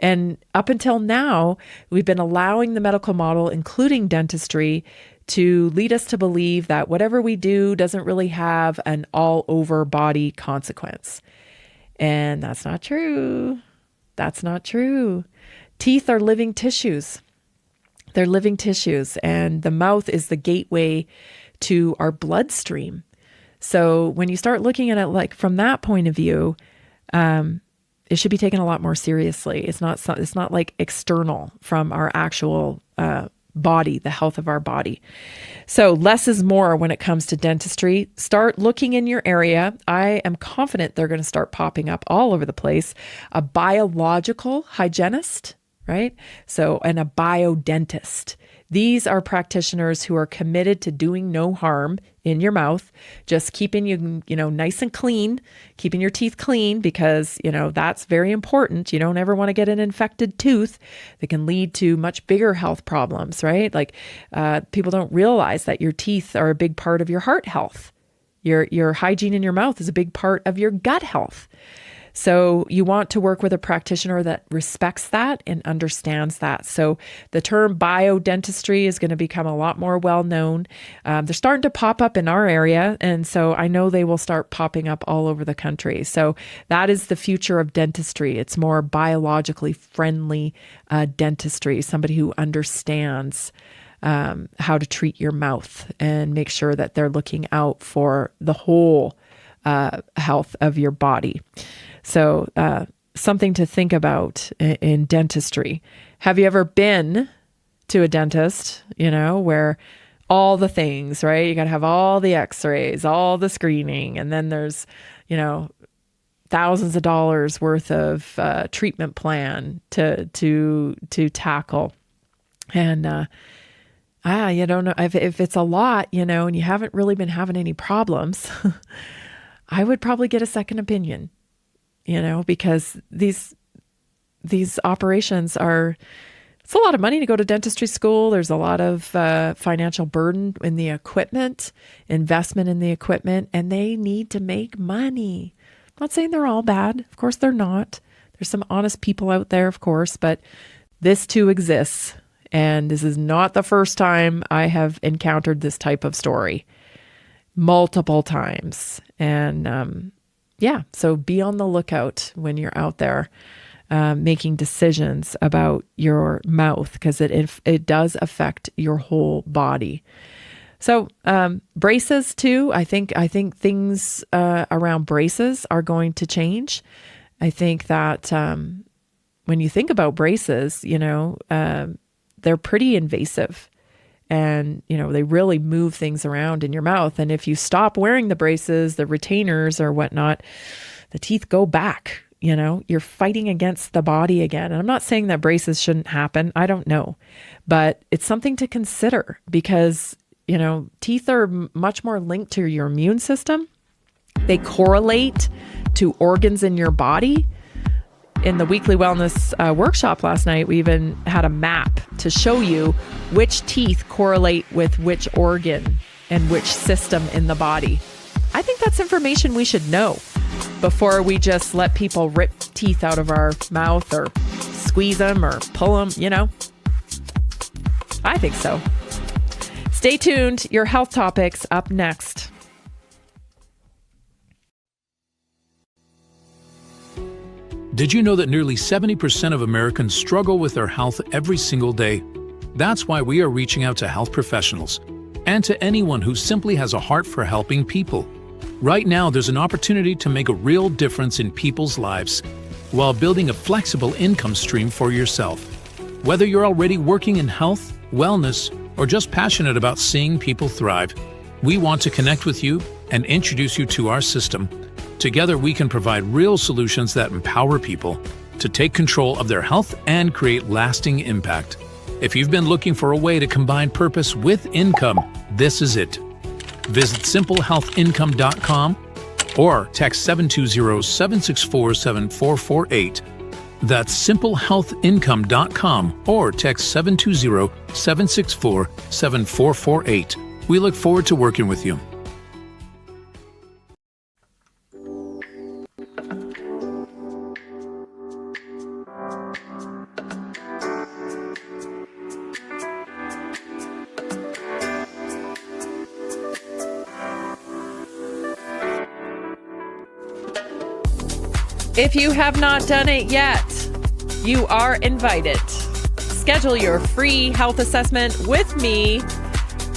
[SPEAKER 3] And up until now, we've been allowing the medical model, including dentistry, to lead us to believe that whatever we do doesn't really have an all-over body consequence. And that's not true. That's not true. Teeth are living tissues. They're living tissues, and the mouth is the gateway to our bloodstream. So when you start looking at it like from that point of view, it should be taken a lot more seriously. It's not like external from our actual body, the health of our body. So less is more when it comes to dentistry. Start looking in your area. I am confident they're going to start popping up all over the place. A biological hygienist, right? So, and a biodentist. These are practitioners who are committed to doing no harm in your mouth, just keeping you, nice and clean, keeping your teeth clean, because, that's very important. You don't ever want to get an infected tooth that can lead to much bigger health problems, right? Like people don't realize that your teeth are a big part of your heart health. Your hygiene in your mouth is a big part of your gut health. So you want to work with a practitioner that respects that and understands that. So the term biodentistry is going to become a lot more well-known. They're starting to pop up in our area. And so I know they will start popping up all over the country. So that is the future of dentistry. It's more biologically friendly dentistry, somebody who understands how to treat your mouth and make sure that they're looking out for the whole health of your body. So something to think about in dentistry. Have you ever been to a dentist, where all the things, right? You got to have all the x-rays, all the screening, and then there's, thousands of dollars worth of treatment plan to tackle. And you don't know if it's a lot, and you haven't really been having any problems, I would probably get a second opinion. Because these operations it's a lot of money to go to dentistry school. There's a lot of financial burden in the equipment, investment in the equipment, and they need to make money. I'm not saying they're all bad. Of course they're not. There's some honest people out there, of course, but this too exists. And this is not the first time I have encountered this type of story. Multiple times. And so be on the lookout when you're out there making decisions about your mouth, because it does affect your whole body. So braces too. I think things around braces are going to change. I think that when you think about braces, they're pretty invasive. And, they really move things around in your mouth. And if you stop wearing the braces, the retainers or whatnot, the teeth go back, you're fighting against the body again. And I'm not saying that braces shouldn't happen. I don't know. But it's something to consider because, teeth are much more linked to your immune system. They correlate to organs in your body. In the weekly wellness workshop last night, we even had a map to show you which teeth correlate with which organ and which system in the body. I think that's information we should know before we just let people rip teeth out of our mouth or squeeze them or pull them, I think so. Stay tuned. Your health topics up next.
[SPEAKER 1] Did you know that nearly 70% of Americans struggle with their health every single day? That's why we are reaching out to health professionals and to anyone who simply has a heart for helping people. Right now, there's an opportunity to make a real difference in people's lives while building a flexible income stream for yourself. Whether you're already working in health, wellness, or just passionate about seeing people thrive, we want to connect with you and introduce you to our system. Together, we can provide real solutions that empower people to take control of their health and create lasting impact. If you've been looking for a way to combine purpose with income, this is it. Visit simplehealthincome.com or text 720-764-7448. That's simplehealthincome.com or text 720-764-7448. We look forward to working with you.
[SPEAKER 3] If you have not done it yet, you are invited. Schedule your free health assessment with me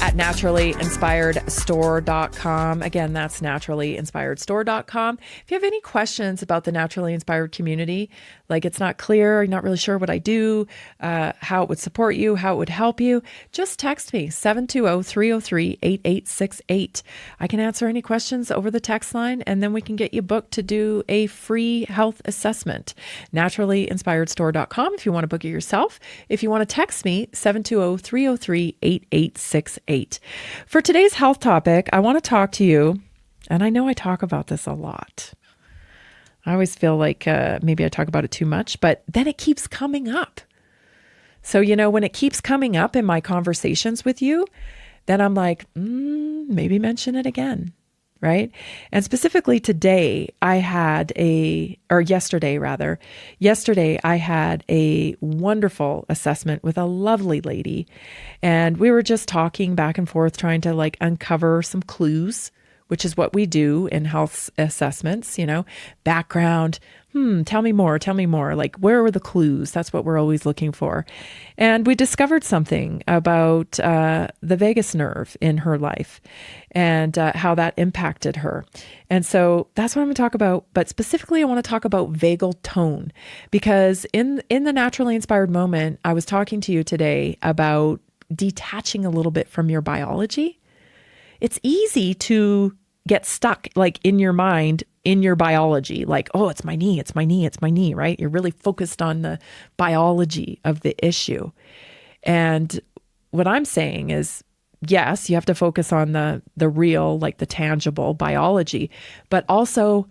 [SPEAKER 3] at naturallyinspiredstore.com. Again, that's naturallyinspiredstore.com. If you have any questions about the Naturally Inspired community, like it's not clear, you're not really sure what I do, how it would support you, how it would help you, just text me, 720-303-8868. I can answer any questions over the text line, and then we can get you booked to do a free health assessment. Naturallyinspiredstore.com if you want to book it yourself. If you want to text me, 720-303-8868. For today's health topic, I want to talk to you, and I know I talk about this a lot. I always feel like maybe I talk about it too much, but then it keeps coming up. So, when it keeps coming up in my conversations with you, then I'm like, maybe mention it again, right? And specifically yesterday I had a wonderful assessment with a lovely lady. And we were just talking back and forth, trying to uncover some clues, which is what we do in health assessments, background. Tell me more. Where were the clues? That's what we're always looking for. And we discovered something about the vagus nerve in her life and how that impacted her. And so that's what I'm going to talk about. But specifically, I want to talk about vagal tone, because in the Naturally Inspired moment, I was talking to you today about detaching a little bit from your biology. It's easy to get stuck in your mind, in your biology, oh, it's my knee, right? You're really focused on the biology of the issue. And what I'm saying is, yes, you have to focus on the real, the tangible biology, but also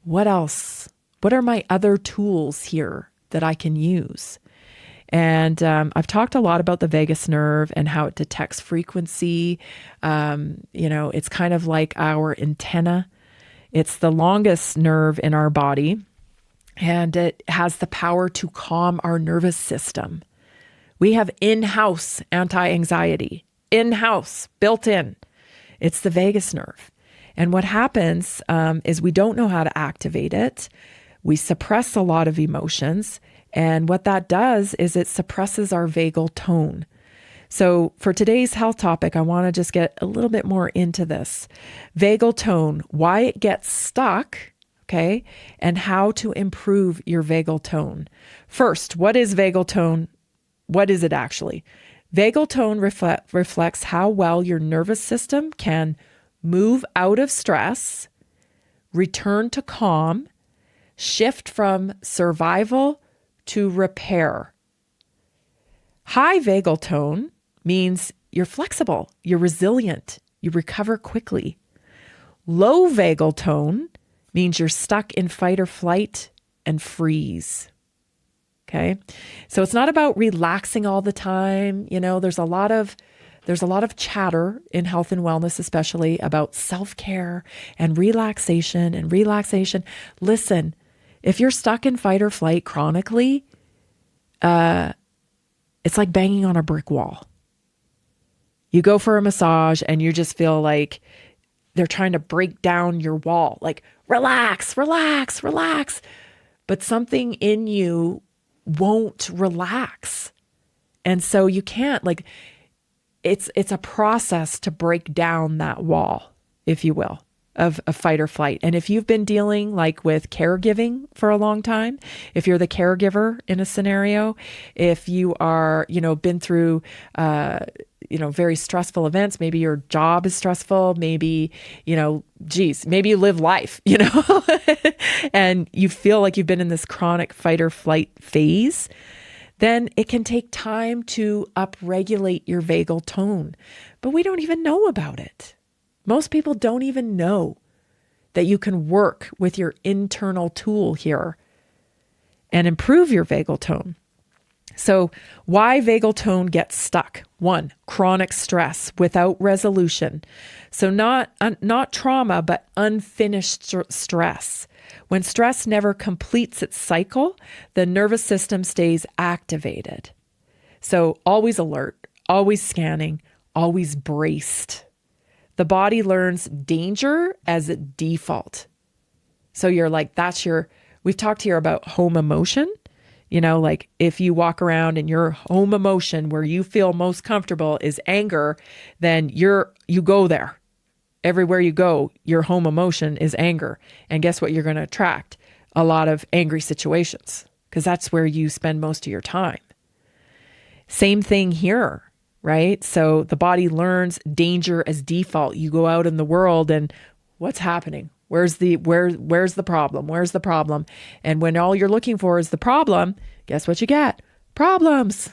[SPEAKER 3] what else? What are my other tools here that I can use? And I've talked a lot about the vagus nerve and how it detects frequency. It's kind of like our antenna. It's the longest nerve in our body, and it has the power to calm our nervous system. We have in-house anti-anxiety, in-house, built in. It's the vagus nerve. And what happens is we don't know how to activate it. We suppress a lot of emotions. And what that does is it suppresses our vagal tone. So for today's health topic, I want to just get a little bit more into this. Vagal tone, why it gets stuck, okay, and how to improve your vagal tone. First, what is vagal tone? What is it actually? Vagal tone reflects how well your nervous system can move out of stress, return to calm, shift from survival to repair. High vagal tone means you're flexible, you're resilient, you recover quickly. Low vagal tone means you're stuck in fight or flight and freeze. Okay? So it's not about relaxing all the time. There's a lot of chatter in health and wellness, especially about self-care and relaxation. Listen, if you're stuck in fight or flight chronically, it's like banging on a brick wall. You go for a massage and you just feel like they're trying to break down your wall. Relax. but something in you won't relax. And so you can't, like, it's a process to break down that wall, if you will, of fight or flight. And if you've been dealing like with caregiving for a long time, if you're the caregiver in a scenario, if you are, been through, very stressful events, maybe your job is stressful, maybe, maybe you live life, and you feel like you've been in this chronic fight or flight phase, then it can take time to upregulate your vagal tone. But we don't even know about it. Most people don't even know that you can work with your internal tool here and improve your vagal tone. So why vagal tone gets stuck? 1, chronic stress without resolution. So not trauma, but unfinished stress. When stress never completes its cycle, the nervous system stays activated. So always alert, always scanning, always braced. The body learns danger as a default. So you're like, we've talked here about home emotion. Like if you walk around and your home emotion where you feel most comfortable is anger, then you go there. Everywhere you go, your home emotion is anger. And guess what? You're going to attract a lot of angry situations because that's where you spend most of your time. Same thing here, right? So the body learns danger as default. You go out in the world and what's happening? Where's the problem? Where's the problem? And when all you're looking for is the problem, guess what you get? Problems.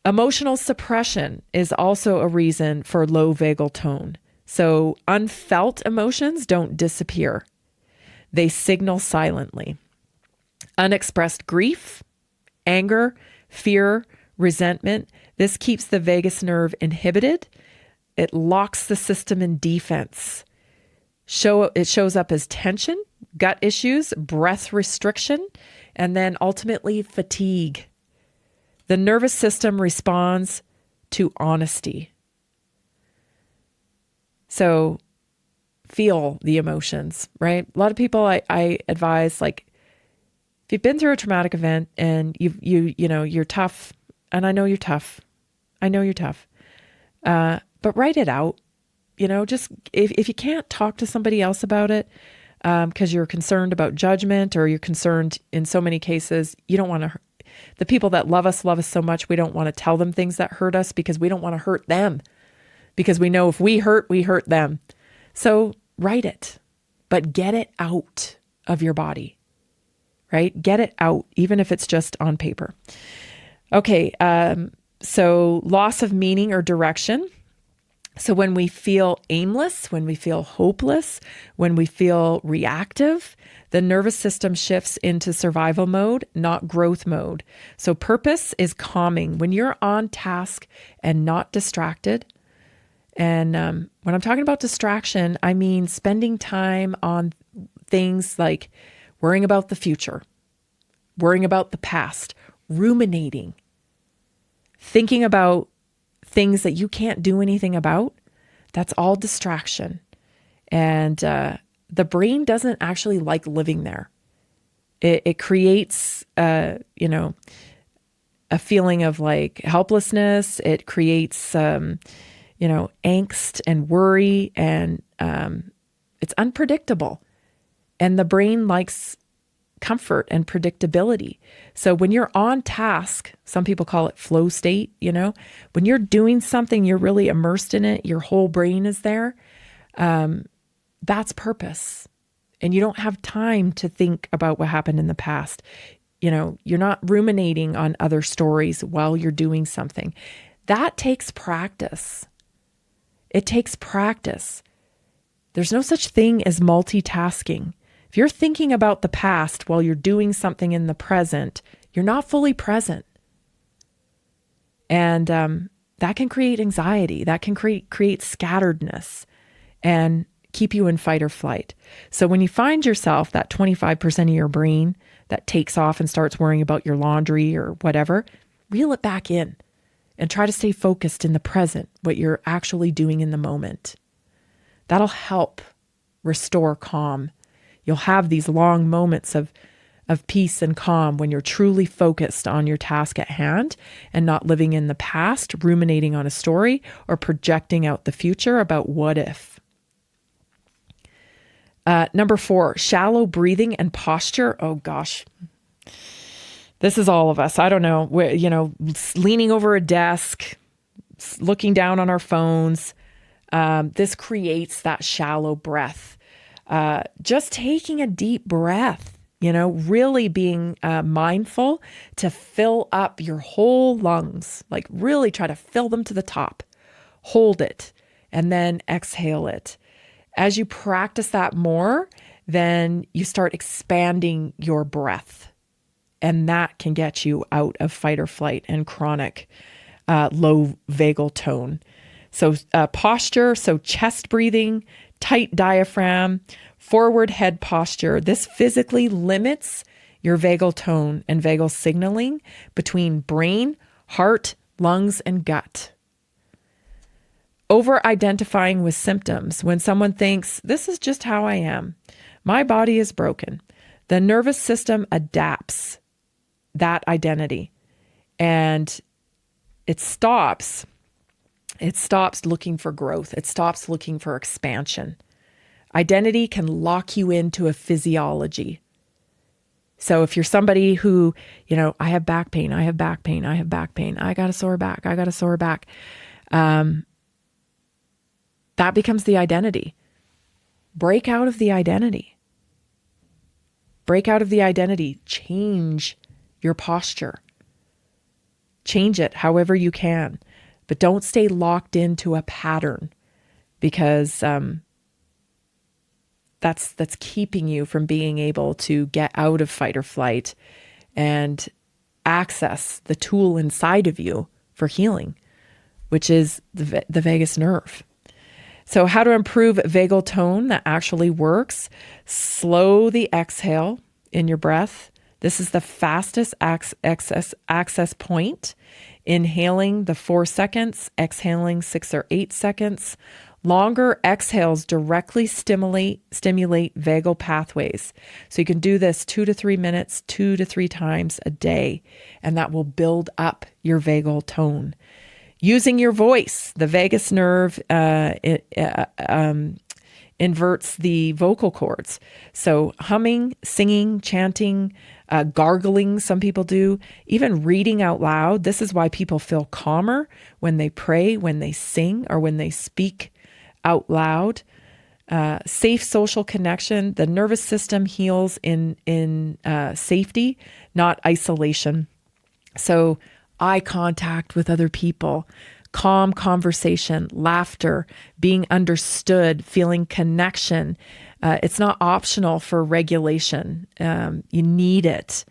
[SPEAKER 3] Emotional suppression is also a reason for low vagal tone. So unfelt emotions don't disappear. They signal silently. Unexpressed grief, anger, fear, resentment, this keeps the vagus nerve inhibited. It locks the system in defense. It shows up as tension, gut issues, breath restriction, and then ultimately fatigue. The nervous system responds to honesty. So feel the emotions, right? A lot of people I advise, like, if you've been through a traumatic event and you're tough, and I know you're tough. But write it out. Just if you can't talk to somebody else about it, because you're concerned about judgment, or you're concerned in so many cases, you don't want to. The people that love us so much, we don't want to tell them things that hurt us because we don't want to hurt them. Because we know if we hurt them. So write it, but get it out of your body, right? Get it out, even if it's just on paper. Okay, so loss of meaning or direction. So when we feel aimless, when we feel hopeless, when we feel reactive, the nervous system shifts into survival mode, not growth mode. So purpose is calming. When you're on task and not distracted, and when I'm talking about distraction, I mean spending time on things like worrying about the future, worrying about the past, ruminating, thinking about things that you can't do anything about. That's all distraction. And the brain doesn't actually like living there. It creates, a feeling of like helplessness. It creates, angst and worry, and it's unpredictable. And the brain likes comfort and predictability. So when you're on task, some people call it flow state, when you're doing something, you're really immersed in it, your whole brain is there. That's purpose. And you don't have time to think about what happened in the past. You're not ruminating on other stories while you're doing something. That takes practice. It takes practice. There's no such thing as multitasking. If you're thinking about the past while you're doing something in the present, you're not fully present. And that can create anxiety. That can create scatteredness and keep you in fight or flight. So when you find yourself, that 25% of your brain that takes off and starts worrying about your laundry or whatever, reel it back in and try to stay focused in the present, what you're actually doing in the moment. That'll help restore calm. You'll have these long moments of peace and calm when you're truly focused on your task at hand and not living in the past, ruminating on a story, or projecting out the future about what if. Number 4, shallow breathing and posture. Oh gosh. This is all of us. I don't know. We're, leaning over a desk, looking down on our phones. This creates that shallow breath. Just taking a deep breath. Really being mindful to fill up your whole lungs, like really try to fill them to the top, hold it, and then exhale it. As you practice that more, then you start expanding your breath, and that can get you out of fight or flight and chronic low vagal tone. So posture, so chest breathing, tight diaphragm, forward head posture. This physically limits your vagal tone and vagal signaling between brain, heart, lungs, and gut. Over-identifying with symptoms. When someone thinks, this is just how I am, my body is broken, the nervous system adapts that identity and it stops looking for growth. It stops looking for expansion. Identity can lock you into a physiology. So if you're somebody who, I have back pain, I got a sore back, that becomes the identity. Break out of the identity. Change your posture. Change it however you can, but don't stay locked into a pattern because that's keeping you from being able to get out of fight or flight and access the tool inside of you for healing, which is the vagus nerve. So how to improve vagal tone that actually works? Slow the exhale in your breath. This is the fastest access point. Inhaling the 4 seconds, exhaling 6 or 8 seconds. Longer exhales directly stimulate vagal pathways. So you can do this 2 to 3 minutes, 2 to 3 times a day, and that will build up your vagal tone. Using your voice, the vagus nerve inverts the vocal cords. So humming, singing, chanting, gargling, some people do, even reading out loud. This is why people feel calmer when they pray, when they sing, or when they speak out loud. Safe social connection. The nervous system heals in safety, not isolation. So eye contact with other people, calm conversation, laughter, being understood, feeling connection. It's not optional for regulation. You need it.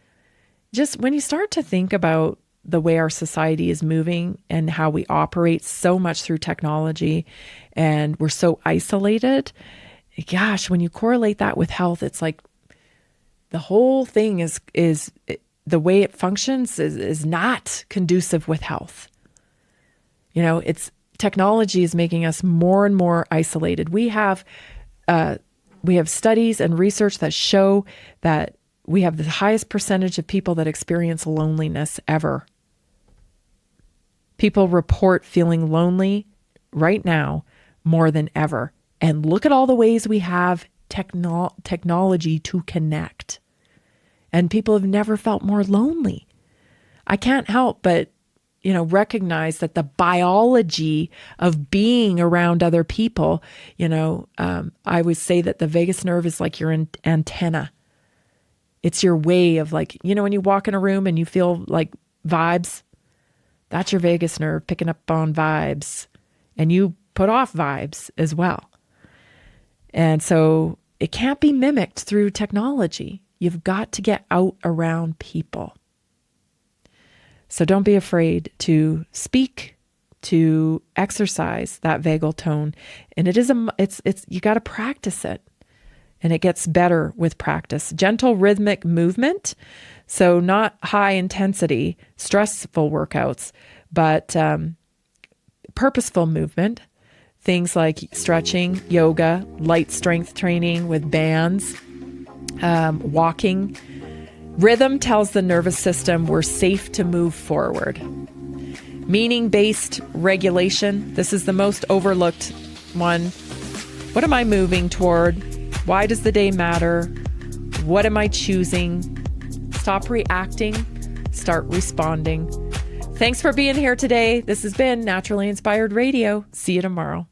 [SPEAKER 3] Just when you start to think about the way our society is moving and how we operate so much through technology and we're so isolated, gosh, when you correlate that with health, it's like the whole thing is the way it functions is not conducive with health. It's technology is making us more and more isolated. We have studies and research that show that we have the highest percentage of people that experience loneliness ever. People report feeling lonely right now more than ever. And look at all the ways we have technology to connect. And people have never felt more lonely. I can't help but, recognize that the biology of being around other people, I would say that the vagus nerve is like your antenna. It's your way of when you walk in a room and you feel like vibes, that's your vagus nerve picking up on vibes, and you put off vibes as well. And so it can't be mimicked through technology. You've got to get out around people. So don't be afraid to speak, to exercise that vagal tone. And it's you got to practice it. And it gets better with practice. Gentle rhythmic movement. So not high intensity, stressful workouts, but purposeful movement. Things like stretching, yoga, light strength training with bands. walking. Rhythm tells the nervous system we're safe to move forward. Meaning-based regulation. This is the most overlooked one. What am I moving toward? Why does the day matter? What am I choosing? Stop reacting. Start responding. Thanks for being here today. This has been Naturally Inspired Radio. See you tomorrow.